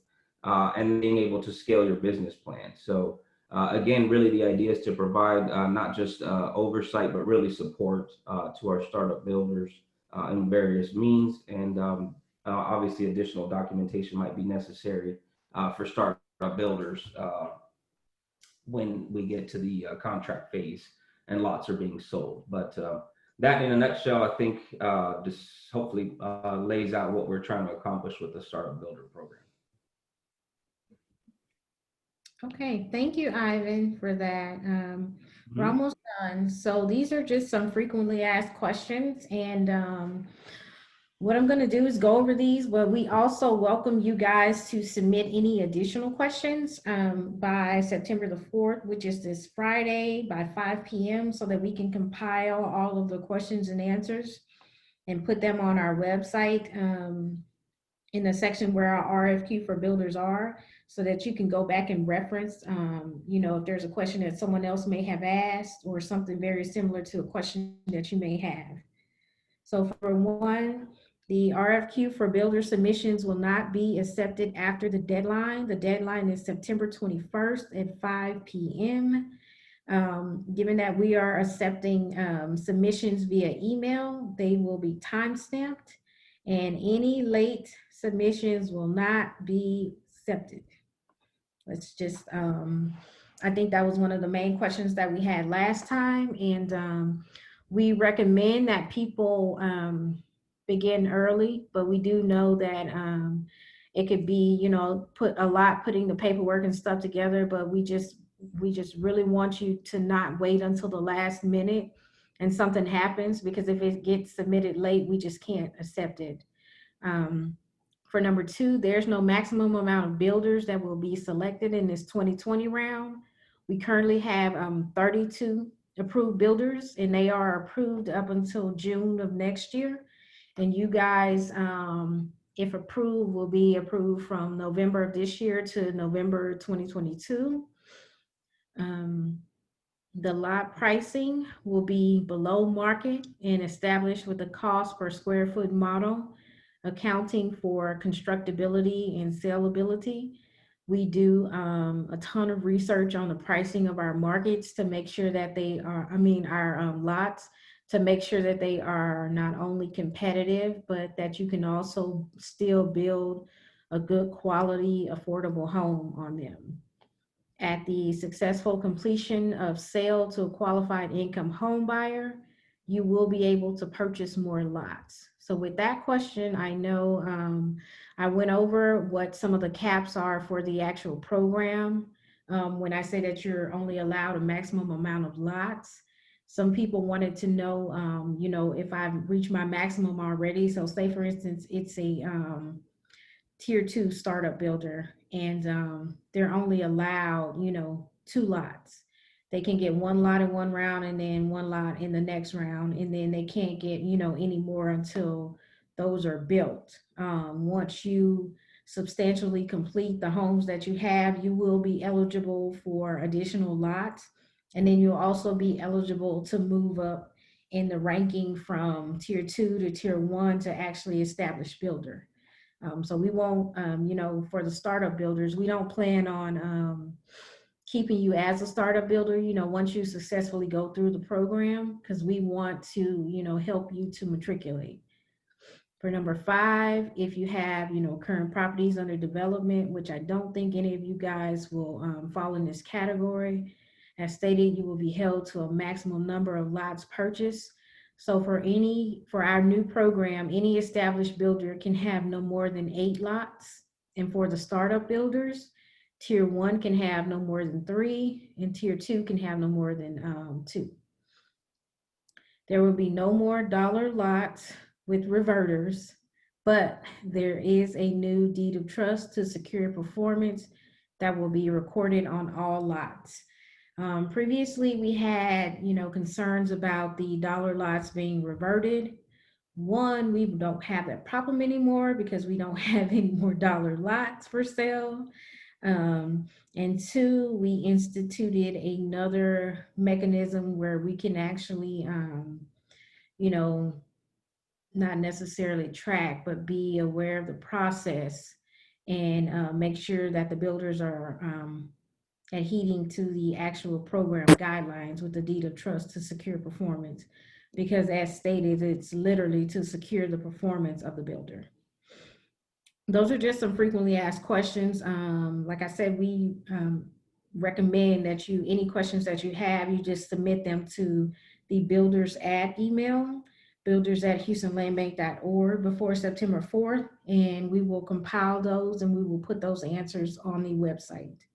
and being able to scale your business plan. So again, really the idea is to provide not just oversight, but really support to our startup builders in various means. And obviously additional documentation might be necessary for startup builders when we get to the contract phase and lots are being sold. But that, in a nutshell, I think just hopefully lays out what we're trying to accomplish with the startup builder program. Okay, thank you, Ivan, for that. We're almost done. So these are just some frequently asked questions. And what I'm going to do is go over these, but we also welcome you guys to submit any additional questions by September the 4th, which is this Friday by 5 p.m. so that we can compile all of the questions and answers and put them on our website in the section where our RFQ for builders are, so that you can go back and reference, if there's a question that someone else may have asked or something very similar to a question that you may have. So for one, the RFQ for builder submissions will not be accepted after the deadline. The deadline is September 21st at 5 p.m. Given that we are accepting submissions via email, they will be time-stamped, and any late submissions will not be accepted. Let's just, I think that was one of the main questions that we had last time, and we recommend that people begin early, but we do know that it could be, putting the paperwork and stuff together, but we just really want you to not wait until the last minute and something happens, because if it gets submitted late, we just can't accept it. For number two, there's no maximum amount of builders that will be selected in this 2020 round. We currently have 32 approved builders, and they are approved up until June of next year. And you guys, if approved, will be approved from November of this year to November 2022. The lot pricing will be below market and established with a cost per square foot model, accounting for constructability and saleability. We do a ton of research on the pricing of our markets to make sure that they are, our lots, to make sure that they are not only competitive, but that you can also still build a good quality, affordable home on them. At the successful completion of sale to a qualified income home buyer, you will be able to purchase more lots. So with that question, I know I went over what some of the caps are for the actual program. When I say that you're only allowed a maximum amount of lots, some people wanted to know, if I've reached my maximum already. So say for instance, it's a tier 2 startup builder, and they're only allowed, 2 lots. They can get 1 lot in one round and then 1 lot in the next round, and then they can't get, any more until those are built. Once you substantially complete the homes that you have, you will be eligible for additional lots, and then you'll also be eligible to move up in the ranking from tier 2 to tier 1 to actually established builder. So we won't, for the startup builders, we don't plan on keeping you as a startup builder, once you successfully go through the program, because we want to, help you to matriculate. For number 5, if you have, current properties under development, which I don't think any of you guys will fall in this category, as stated, you will be held to a maximum number of lots purchased. So for our new program, any established builder can have no more than 8 lots. And for the startup builders, tier 1 can have no more than 3, and tier 2 can have no more than 2. There will be no more dollar lots with reverters, but there is a new deed of trust to secure performance that will be recorded on all lots. Previously, we had, concerns about the dollar lots being reverted. One, we don't have that problem anymore because we don't have any more dollar lots for sale. And 2, we instituted another mechanism where we can actually, not necessarily track, but be aware of the process and make sure that the builders are adhering to the actual program guidelines with the deed of trust to secure performance, because as stated, it's literally to secure the performance of the builder. Those are just some frequently asked questions. Like I said, we recommend that any questions that you have, you just submit them to the builders ad email, builders@houstonlandbank.org before September 4th, and we will compile those and we will put those answers on the website.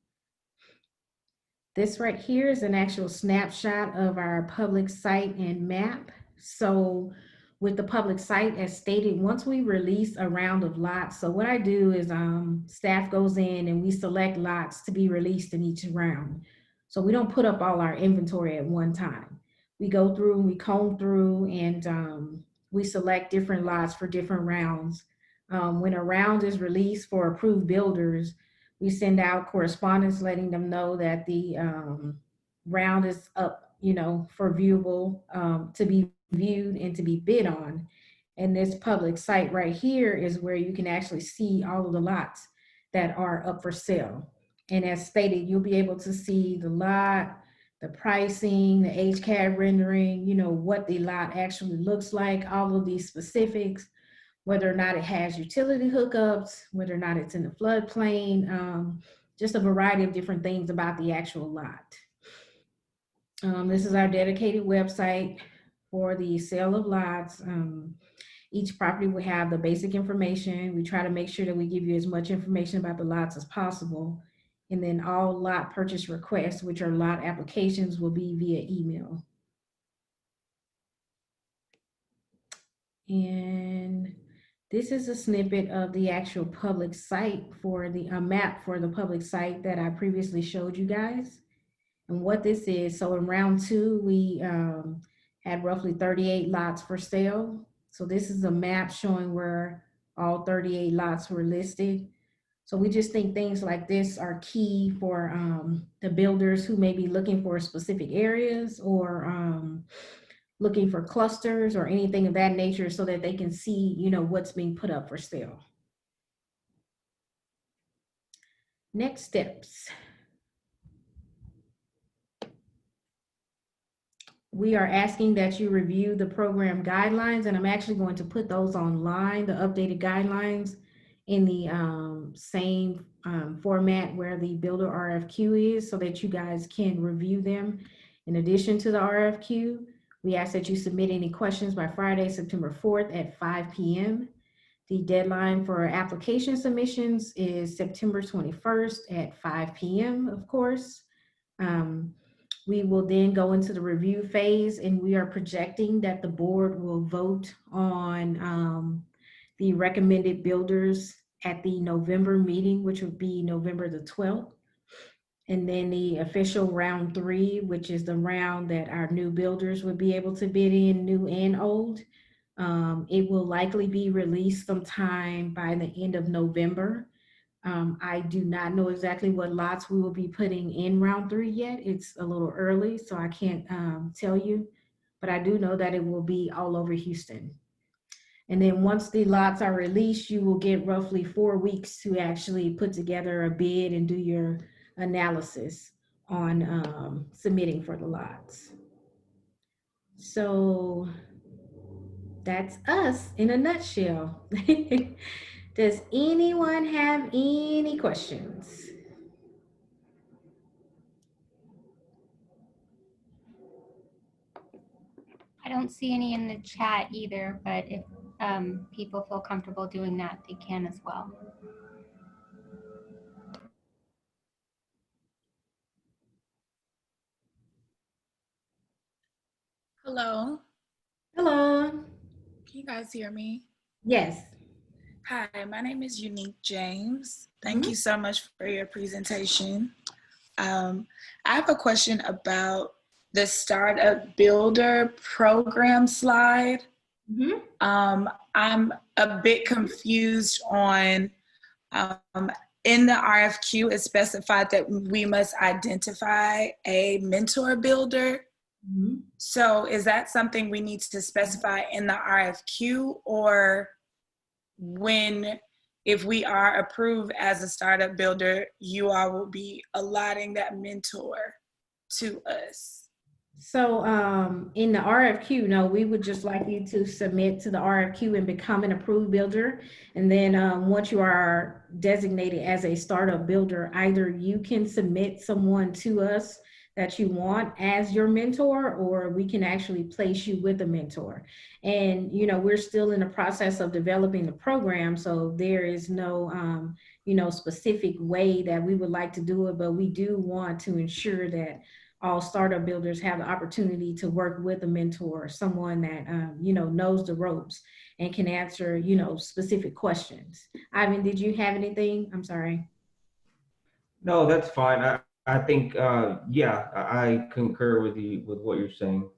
This right here is an actual snapshot of our public site and map. So with the public site, as stated, once we release a round of lots, so what I do is staff goes in and we select lots to be released in each round. So we don't put up all our inventory at one time. We go through, we comb through, and we select different lots for different rounds. When a round is released for approved builders, we send out correspondence letting them know that the round is up, for viewable, to be viewed and to be bid on. And this public site right here is where you can actually see all of the lots that are up for sale. And as stated, you'll be able to see the lot, the pricing, the HCAD rendering, what the lot actually looks like, all of these specifics, whether or not it has utility hookups, whether or not it's in the floodplain, just a variety of different things about the actual lot. This is our dedicated website for the sale of lots. Each property will have the basic information. We try to make sure that we give you as much information about the lots as possible. And then all lot purchase requests, which are lot applications, will be via email. And this is a snippet of the actual public site for the map for the public site that I previously showed you guys. And what this is, so in round 2, we had roughly 38 lots for sale. So this is a map showing where all 38 lots were listed. So we just think things like this are key for the builders who may be looking for specific areas or looking for clusters or anything of that nature so that they can see, what's being put up for sale. Next steps. We are asking that you review the program guidelines, and I'm actually going to put those online, the updated guidelines, in the same format where the builder RFQ is, so that you guys can review them. In addition to the RFQ, we ask that you submit any questions by Friday, September 4th at 5 p.m. The deadline for application submissions is September 21st at 5 p.m., of course. We will then go into the review phase, and we are projecting that the board will vote on the recommended builders at the November meeting, which would be November the 12th. And then the official round 3, which is the round that our new builders would be able to bid in, new and old. It will likely be released sometime by the end of November. I do not know exactly what lots we will be putting in round 3 yet. It's a little early, so I can't tell you, but I do know that it will be all over Houston. And then once the lots are released, you will get roughly 4 weeks to actually put together a bid and do your analysis on submitting for the lots. So that's us in a nutshell. Does anyone have any questions? I don't see any in the chat either, but if people feel comfortable doing that, they can as well. Hello. Hello. Can you guys hear me? Yes. Hi, my name is Unique James. Thank you so much for your presentation. I have a question about the Startup Builder program slide. I'm a bit confused on, in the RFQ, it's specified that we must identify a mentor builder. So is that something we need to specify in the RFQ, or if we are approved as a startup builder, you all will be allotting that mentor to us? So in the RFQ, no, we would just like you to submit to the RFQ and become an approved builder. And then once you are designated as a startup builder, either you can submit someone to us that you want as your mentor, or we can actually place you with a mentor. And, you know, we're still in the process of developing the program. So there is no, you know, specific way that we would like to do it, but we do want to ensure that all startup builders have the opportunity to work with a mentor, someone that, you know, knows the ropes and can answer, you know, specific questions. Ivan, did you have anything? I'm sorry. No, that's fine. I think, yeah, I concur with you with what you're saying.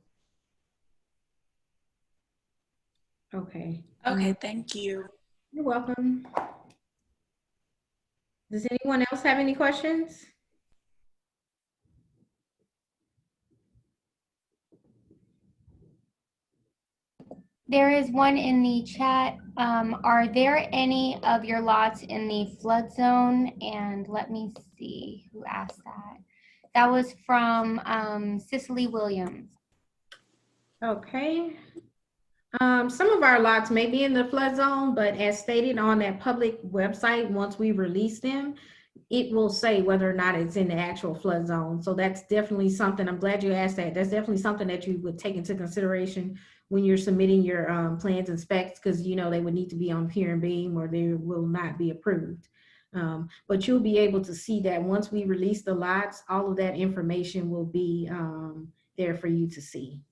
Okay. Okay, thank you. You're welcome. Does anyone else have any questions? There is one in the chat. Are there any of your lots in the flood zone? And let me see who asked that. That was from Cicely Williams. Okay. Some of our lots may be in the flood zone, but as stated on that public website, once we release them, it will say whether or not it's in the actual flood zone. So that's definitely something, I'm glad you asked that. That's definitely something that you would take into consideration when you're submitting your plans and specs, because you know they would need to be on pier and beam or they will not be approved. But you'll be able to see that once we release the lots, all of that information will be there for you to see.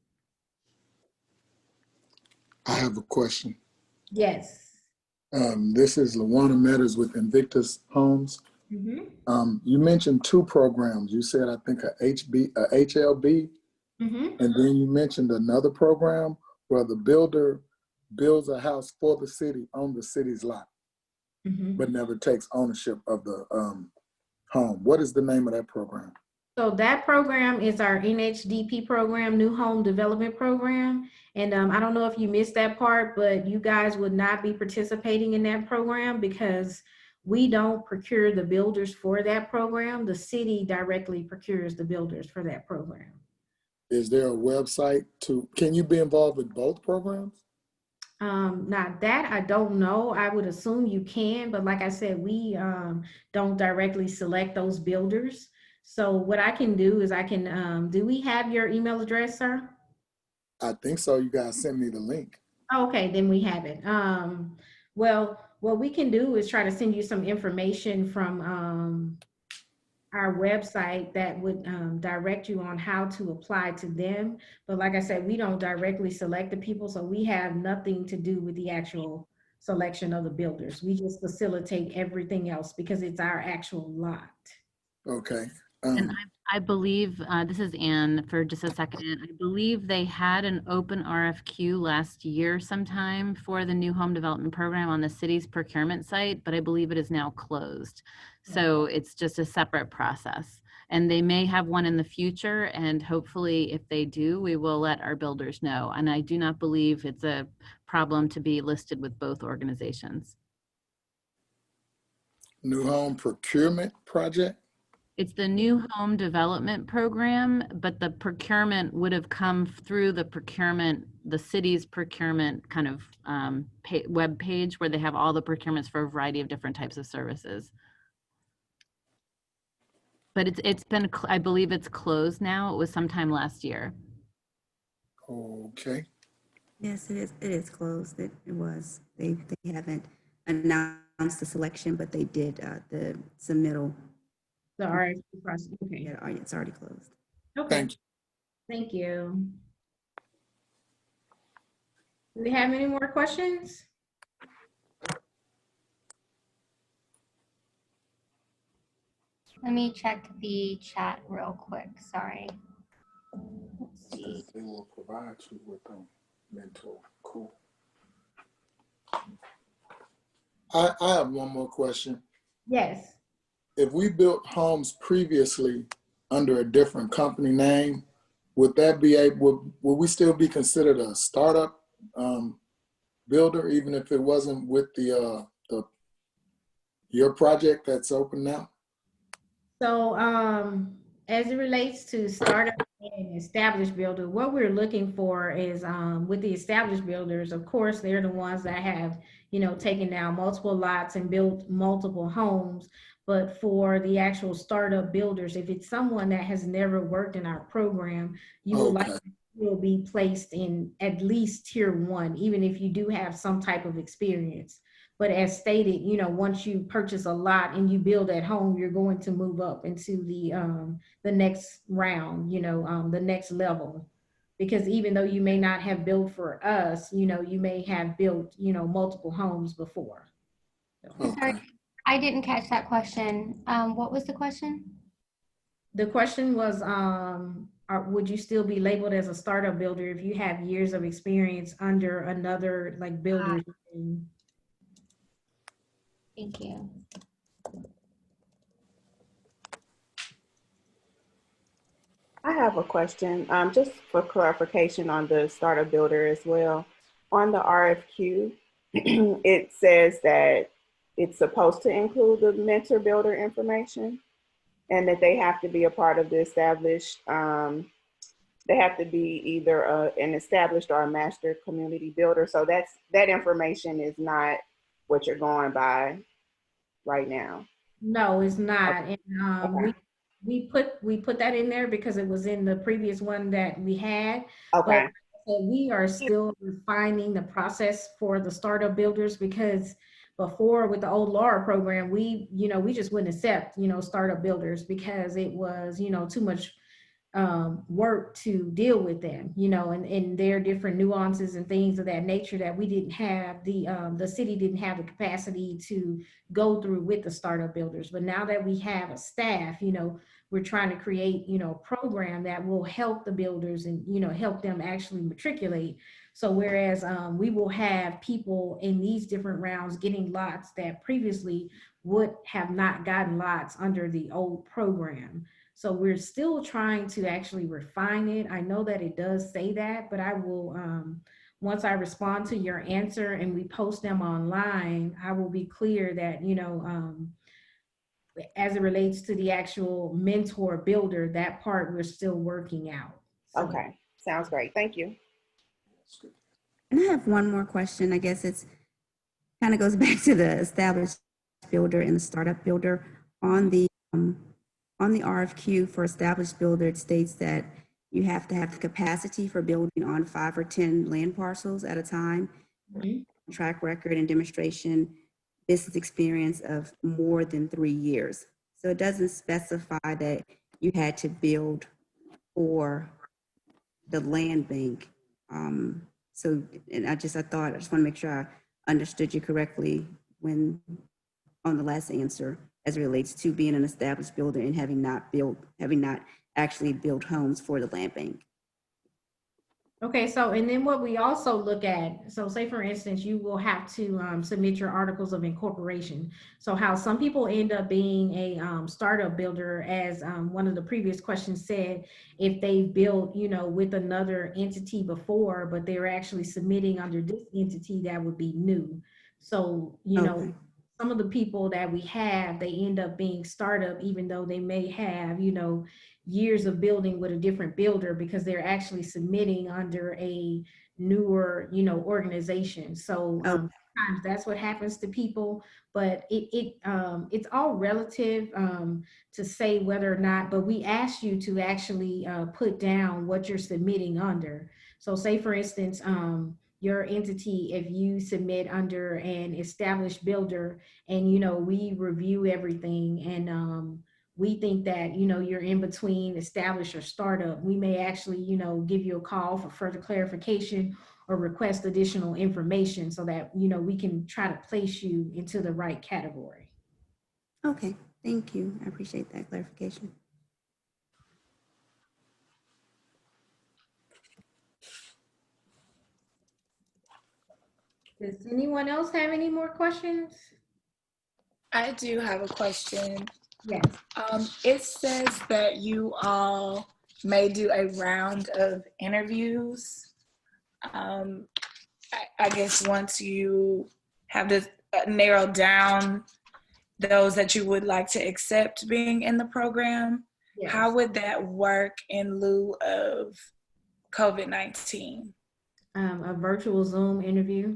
I have a question. Yes. This is Lawana Meadows with Invictus Homes. Mm-hmm. You mentioned two programs. You said, I think, a HLB, Mm-hmm. and then you mentioned another program where the builder builds a house for the city on the city's lot, Mm-hmm. but never takes ownership of the home. What is the name of that program? So that program is our NHDP program, New Home Development Program. And I don't know if you missed that part, but you guys would not be participating in that program because we don't procure the builders for that program. The city directly procures the builders for that program. Is there a website can you be involved with both programs? Now that I don't know, I would assume you can, but like I said, we don't directly select those builders. So what I can do is I can, do we have your email address, sir? I think so. You guys send me the link. Okay, then we have it. Well, what we can do is try to send you some information from our website that would direct you on how to apply to them. But like I said, we don't directly select the people, so we have nothing to do with the actual selection of the builders. We just facilitate everything else because it's our actual lot. Okay. And I believe, this is Anne for just a second. I believe they had an open RFQ last year sometime for the new home development program on the city's procurement site, but I believe it is now closed. So it's just a separate process. And they may have one in the future, and hopefully if they do, we will let our builders know. And I do not believe it's a problem to be listed with both organizations. New home procurement project? It's the new home development program, but the procurement would have come through the procurement, the city's procurement kind of web page where they have all the procurements for a variety of different types of services. But it's been, I believe it's closed now. It was sometime last year. Okay. Yes, it is closed. It was. They haven't announced the selection, but they did the submittal. The RFP process. Okay. Yeah, it's already closed. Okay. Thank you. Thank you. Do we have any more questions? Let me check the chat real quick. Sorry. Let's see. They will provide you with a mentor. Cool. I have one more question. Yes. If we built homes previously under a different company name, would that be able, would we still be considered a startup builder, even if it wasn't with your project that's open now? So as it relates to startup and established builder, what we're looking for is with the established builders, of course, they're the ones that have, you know, taken down multiple lots and built multiple homes. But for the actual startup builders, if it's someone that has never worked in our program, you will Okay. likely will be placed in at least tier 1, even if you do have some type of experience. But as stated, you know, once you purchase a lot and you build at home, you're going to move up into the next round, you know, the next level. Because even though you may not have built for us, you know, you may have built, you know, multiple homes before. So Okay. Sorry, I didn't catch that question. What was the question? the question was, would you still be labeled as a startup builder if you have years of experience under another like builder? Thank you. I have a question, just for clarification on the startup builder as well. On the RFQ, it says that it's supposed to include the mentor builder information and that they have to be a part of the established, they have to be either an established or a master community builder. So that information is not what you're going by right now. No, it's not. Okay. And Okay. we put that in there because it was in the previous one that we had. Okay. But we are still refining the process for the startup builders, because before with the old LARA program, we just wouldn't accept, you know, startup builders because it was, you know, too much work to deal with them, you know, and there are different nuances and things of that nature that we didn't have, the city didn't have the capacity to go through with the startup builders. But now that we have a staff, you know, we're trying to create, you know, a program that will help the builders and, you know, help them actually matriculate. So whereas we will have people in these different rounds getting lots that previously would have not gotten lots under the old program. So we're still trying to actually refine it. I know that it does say that, but I will, once I respond to your answer and we post them online, I will be clear that, you know, as it relates to the actual mentor builder, that part we're still working out. So. Okay. Sounds great. Thank you. And I have one more question. I guess it's kind of goes back to the established builder and the startup builder. On the RFQ for established builder, it states that you have to have the capacity for building on 5 or 10 land parcels at a time, track record and demonstration, business experience of more than 3 years. So it doesn't specify that you had to build for the land bank. So, and I just want to make sure I understood you correctly when on the last answer, as it relates to being an established builder and having not actually built homes for the land bank. Okay, so and then what we also look at, so say for instance, you will have to submit your articles of incorporation. So how some people end up being a startup builder, as one of the previous questions said, if they built, you know, with another entity before, but they're actually submitting under this entity, that would be new. So, you know, some of the people that we have, they end up being startup, even though they may have, you know, years of building with a different builder, because they're actually submitting under a newer, you know, organization. So sometimes that's what happens to people, but it's all relative to say whether or not, but we ask you to actually put down what you're submitting under. So say for instance, your entity, if you submit under an established builder and, you know, we review everything and we think that, you know, you're in between established or startup, we may actually, you know, give you a call for further clarification or request additional information so that, you know, we can try to place you into the right category. Okay, thank you. I appreciate that clarification. Does anyone else have any more questions? I do have a question. Yes. It says that you all may do a round of interviews. I guess once you have this narrowed down those that you would like to accept being in the program, yes. How would that work in lieu of COVID-19? A virtual Zoom interview.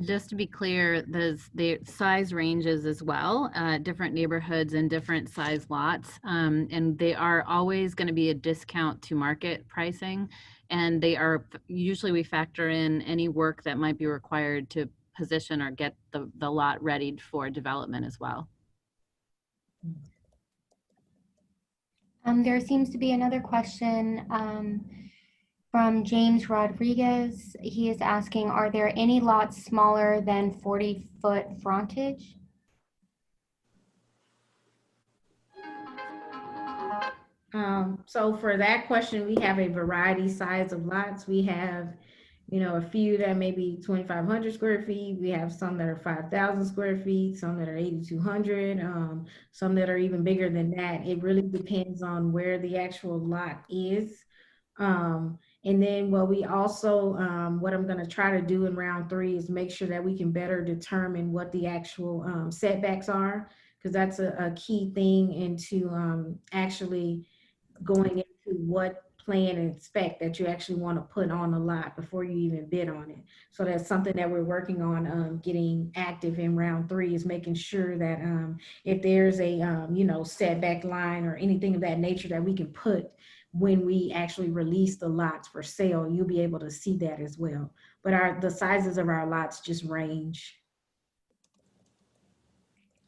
Just to be clear, the size ranges as well, different neighborhoods and different size lots. And they are always going to be a discount to market pricing. And they are, usually we factor in any work that might be required to position or get the lot readied for development as well. There seems to be another question from James Rodriguez. He is asking, are there any lots smaller than 40-foot frontage? So for that question, we have a variety size of lots. We have, you know, a few that may be 2,500 square feet. We have some that are 5,000 square feet, some that are 8,200, some that are even bigger than that. It really depends on where the actual lot is. And then what we also, what I'm going to try to do in round 3 is make sure that we can better determine what the actual setbacks are, because that's a key thing into actually going into what plan and spec that you actually want to put on a lot before you even bid on it. So that's something that we're working on getting active in round 3, is making sure that if there's a you know, setback line or anything of that nature that we can put when we actually release the lots for sale, you'll be able to see that as well. But the sizes of our lots just range.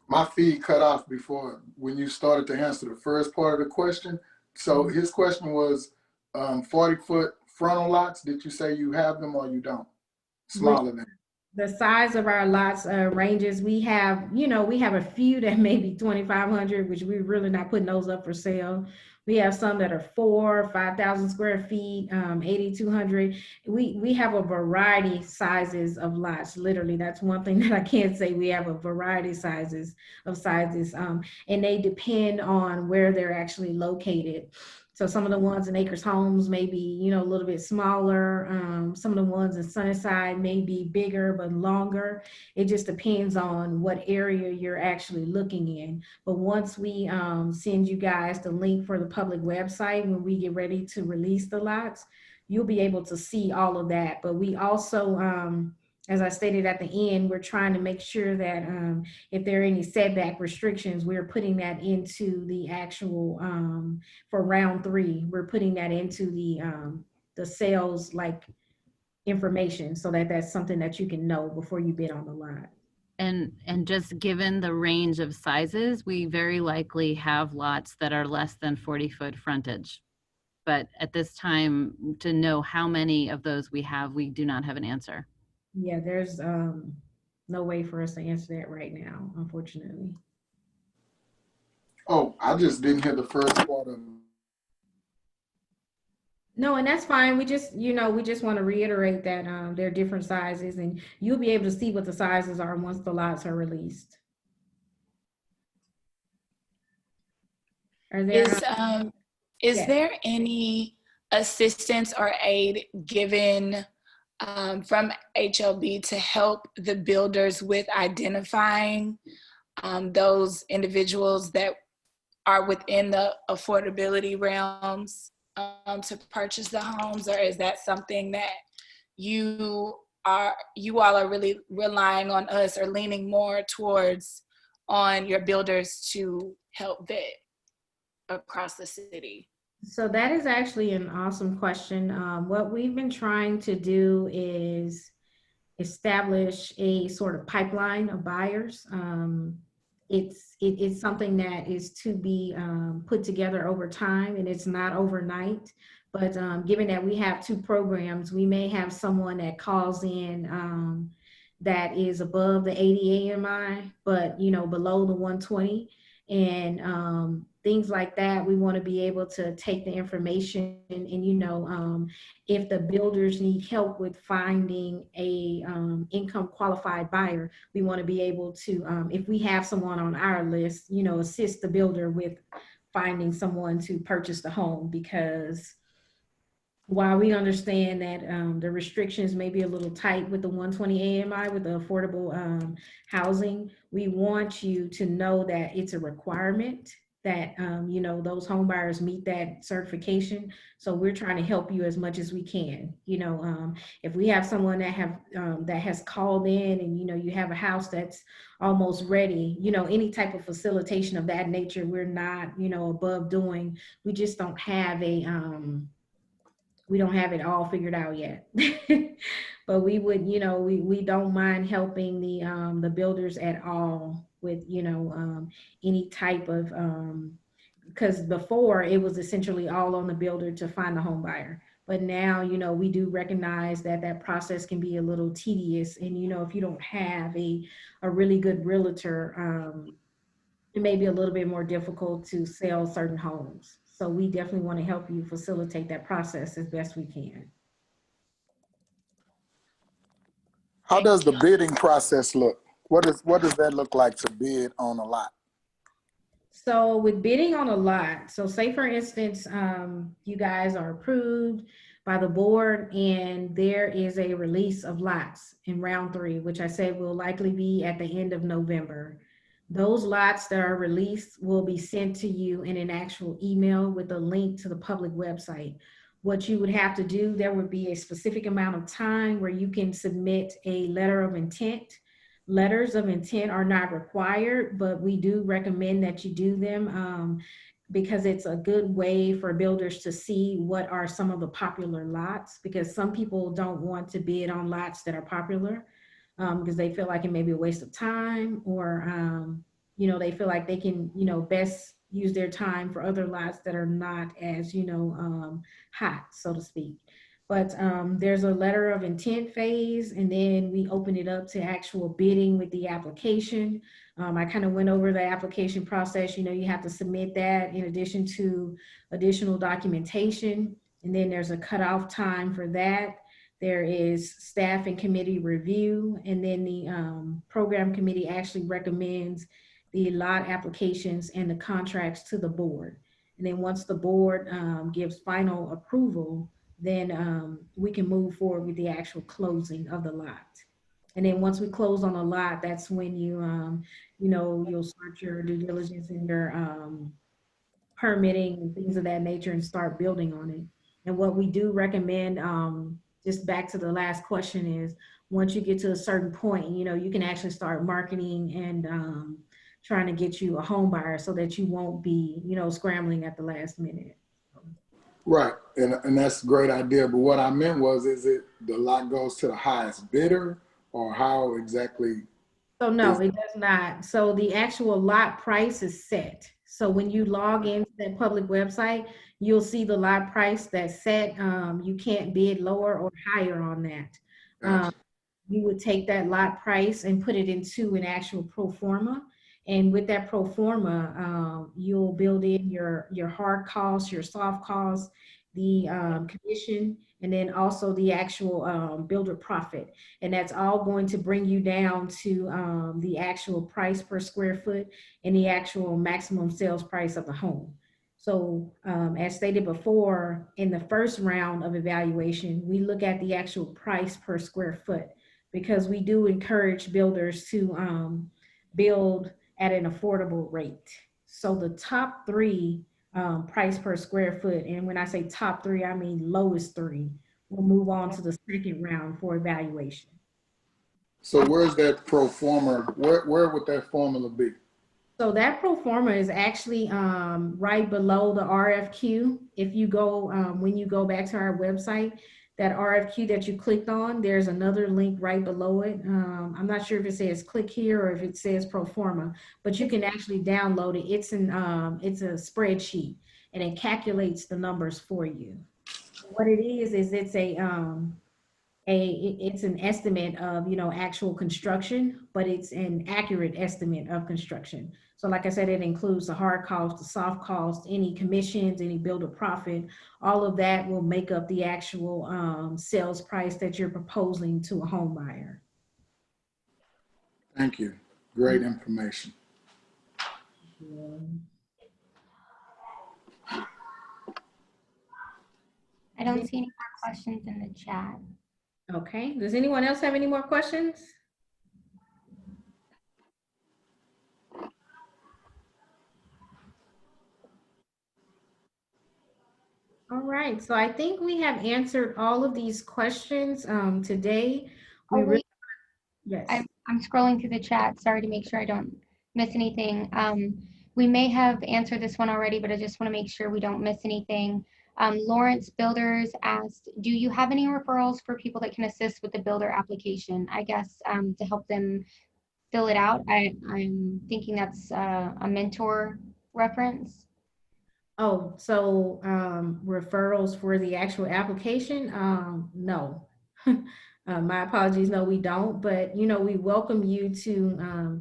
My feed cut off before when you started to answer the first part of the question. So his question was 40-foot frontal lots. Did you say you have them or you don't? Smaller than? The size of our lots ranges. We have, you know, we have a few that may be 2,500, which we're really not putting those up for sale. We have some that are 4,000, 5,000 square feet, 8,200. We have a variety sizes of lots. Literally, that's one thing that I can't say. We have a variety sizes, and they depend on where they're actually located. So some of the ones in Acres Homes may be, you know, a little bit smaller. Some of the ones in Sunnyside may be bigger but longer. It just depends on what area you're actually looking in. But once we send you guys the link for the public website, when we get ready to release the lots, you'll be able to see all of that. But we also, as I stated at the end, we're trying to make sure that if there are any setback restrictions, we're putting that into the actual, for round 3, we're putting that into the sales like information, so that that's something that you can know before you bid on the lot. And just given the range of sizes, we very likely have lots that are less than 40-foot frontage. But at this time, to know how many of those we have, we do not have an answer. Yeah, there's no way for us to answer that right now, unfortunately. Oh, I just didn't hear the first part of. No, and that's fine. We just, you know, we just want to reiterate that there are different sizes, and you'll be able to see what the sizes are once the lots are released. Are there, is yes. there any assistance or aid given from HLB to help the builders with identifying those individuals that are within the affordability realms to purchase the homes, or is that something that you all are really relying on us or leaning more towards on your builders to help vet across the city? So that is actually an awesome question. What we've been trying to do is establish a sort of pipeline of buyers. It's something that is to be put together over time, and it's not overnight. But given that we have 2 programs, we may have someone that calls in that is above the 80 AMI, but you know, below the 120, and things like that. We want to be able to take the information and you know, if the builders need help with finding a income qualified buyer, we want to be able to, if we have someone on our list, you know, assist the builder with finding someone to purchase the home. Because while we understand that the restrictions may be a little tight with the 120 AMI, with the affordable housing, we want you to know that it's a requirement that, you know, those home buyers meet that certification. So we're trying to help you as much as we can. You know, if we have someone that has called in and, you know, you have a house that's almost ready, you know, any type of facilitation of that nature, we're not, you know, above doing. We just don't have we don't have it all figured out yet. But we would, you know, we don't mind helping the builders at all with, you know, any type of, because before it was essentially all on the builder to find the home buyer. But now, you know, we do recognize that that process can be a little tedious. And, you know, if you don't have a really good realtor, it may be a little bit more difficult to sell certain homes. So we definitely want to help you facilitate that process as best we can. How does the bidding process look? What does that look like to bid on a lot? So with bidding on a lot, so say for instance, you guys are approved by the board and there is a release of lots in round 3, which I said will likely be at the end of November. Those lots that are released will be sent to you in an actual email with a link to the public website. What you would have to do, there would be a specific amount of time where you can submit a letter of intent. Letters of intent are not required, but we do recommend that you do them because it's a good way for builders to see what are some of the popular lots, because some people don't want to bid on lots that are popular because they feel like it may be a waste of time, or you know, they feel like they can, you know, best use their time for other lots that are not as, you know, hot, so to speak. But there's a letter of intent phase, and then we open it up to actual bidding with the application. I kind of went over the application process. You know, you have to submit that in addition to additional documentation. And then there's a cutoff time for that. There is staff and committee review. And then the program committee actually recommends the lot applications and the contracts to the board. And then once the board gives final approval, then we can move forward with the actual closing of the lot. And then once we close on a lot, that's when you, you know, you'll start your due diligence and your permitting and things of that nature and start building on it. And what we do recommend, just back to the last question, is once you get to a certain point, you know, you can actually start marketing and trying to get you a home buyer so that you won't be, you know, scrambling at the last minute. Right, and that's a great idea. But what I meant was, is it the lot goes to the highest bidder, or how exactly? So no, it does not. So the actual lot price is set. So when you log into that public website, you'll see the lot price that's set. You can't bid lower or higher on that. You would take that lot price and put it into an actual pro forma. And with that pro forma, you'll build in your hard costs, your soft costs, the commission, and then also the actual builder profit. And that's all going to bring you down to the actual price per square foot and the actual maximum sales price of the home. So as stated before, in the first round of evaluation, we look at the actual price per square foot, because we do encourage builders to build at an affordable rate. So the top 3 price per square foot, and when I say top 3, I mean lowest 3, we'll move on to the second round for evaluation. So where's that pro forma? Where would that formula be? So that pro forma is actually right below the RFQ. If you go, when you go back to our website, that RFQ that you clicked on, there's another link right below it. I'm not sure if it says click here or if it says pro forma, but you can actually download it. It's a spreadsheet, and it calculates the numbers for you. What it is it's it's an estimate of, you know, actual construction, but it's an accurate estimate of construction. So like I said, it includes the hard cost, the soft cost, any commissions, any builder profit, all of that will make up the actual sales price that you're proposing to a home buyer. Thank you. Great information. I don't see any more questions in the chat. Okay, does anyone else have any more questions? right, so I think we have answered all of these questions today. We Oh, really, wait, yes. I'm scrolling through the chat. Sorry to make sure I don't miss anything. We may have answered this one already, but I just want to make sure we don't miss anything. Lawrence Builders asked, do you have any referrals for people that can assist with the builder application? I guess to help them fill it out. I'm thinking that's a mentor reference. Oh, so referrals for the actual application? No. My apologies, no, we don't. But you know, we welcome you to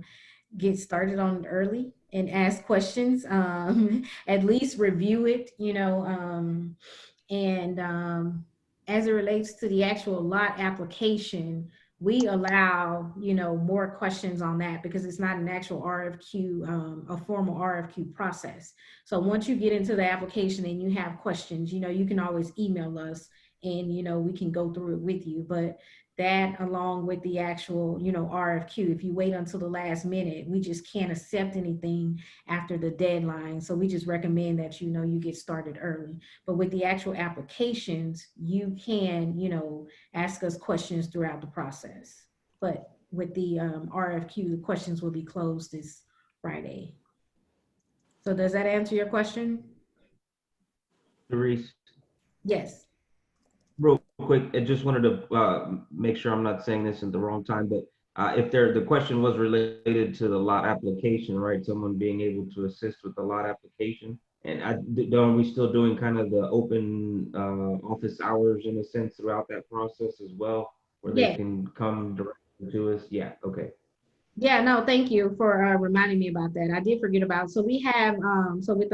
get started on it early and ask questions. At least review it, you know, and as it relates to the actual lot application, we allow, you know, more questions on that because it's not an actual RFQ, a formal RFQ process. So once you get into the application and you have questions, you know, you can always email us and, you know, we can go through it with you. But that along with the actual, you know, RFQ, if you wait until the last minute, we just can't accept anything after the deadline. So we just recommend that, you know, you get started early. But with the actual applications, you can, you know, ask us questions throughout the process. But with the RFQ, the questions will be closed this Friday. So does that answer your question? Therese, Yes. real quick, I just wanted to make sure I'm not saying this at the wrong time, but if the question was related to the lot application, right? Someone being able to assist with the lot application. And are we still doing kind of the open office hours in a sense throughout that process as well, where they Yeah. can come directly to us? Yeah, okay. Yeah, no, thank you for reminding me about that. I did forget about, so we have, so with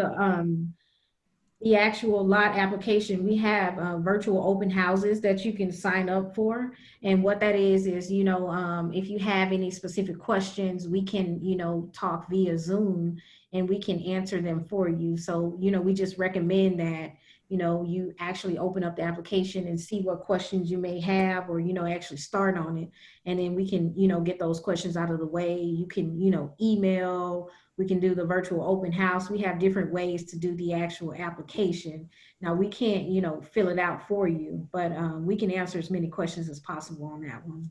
the actual lot application, we have virtual open houses that you can sign up for. And what that is, you know, if you have any specific questions, we can, you know, talk via Zoom and we can answer them for you. So, you know, we just recommend that, you know, you actually open up the application and see what questions you may have, or, you know, actually start on it. And then we can, you know, get those questions out of the way. You can, you know, email, we can do the virtual open house. We have different ways to do the actual application. Now we can't, you know, fill it out for you, but we can answer as many questions as possible on that one.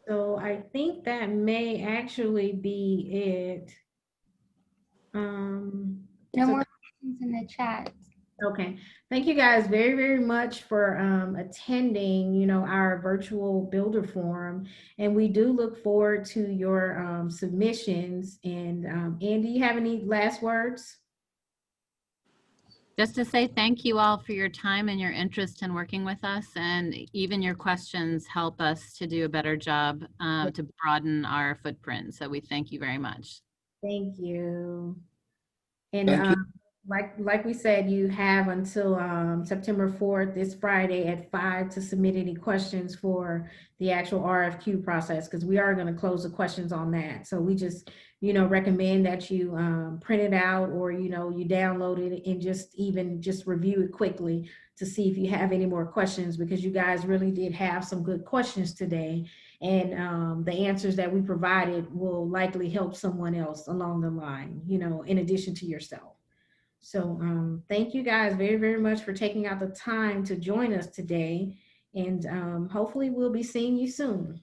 So I think that may actually be it. No so more questions in the chat. Okay, thank you guys very, very much for attending, you know, our virtual builder forum. And we do look forward to your submissions. And Andy, you have any last words? Just to say thank you all for your time and your interest in working with us, and even your questions help us to do a better job to broaden our footprint. So we thank you very much. Thank you. And Thank you. like we said, you have until September 4th, this Friday at 5 to submit any questions for the actual RFQ process, because we are going to close the questions on that. So we just, you know, recommend that you print it out, or, you know, you download it and just review it quickly to see if you have any more questions, because you guys really did have some good questions today. And the answers that we provided will likely help someone else along the line, you know, in addition to yourself. So thank you guys very, very much for taking out the time to join us today. And hopefully we'll be seeing you soon.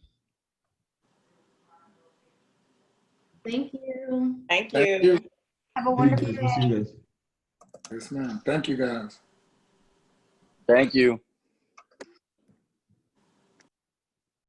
Thank you. Thank Thank you. you. Have a Thank wonderful you. We'll see you guys. Yes, ma'am. Thank you, guys. Thank you.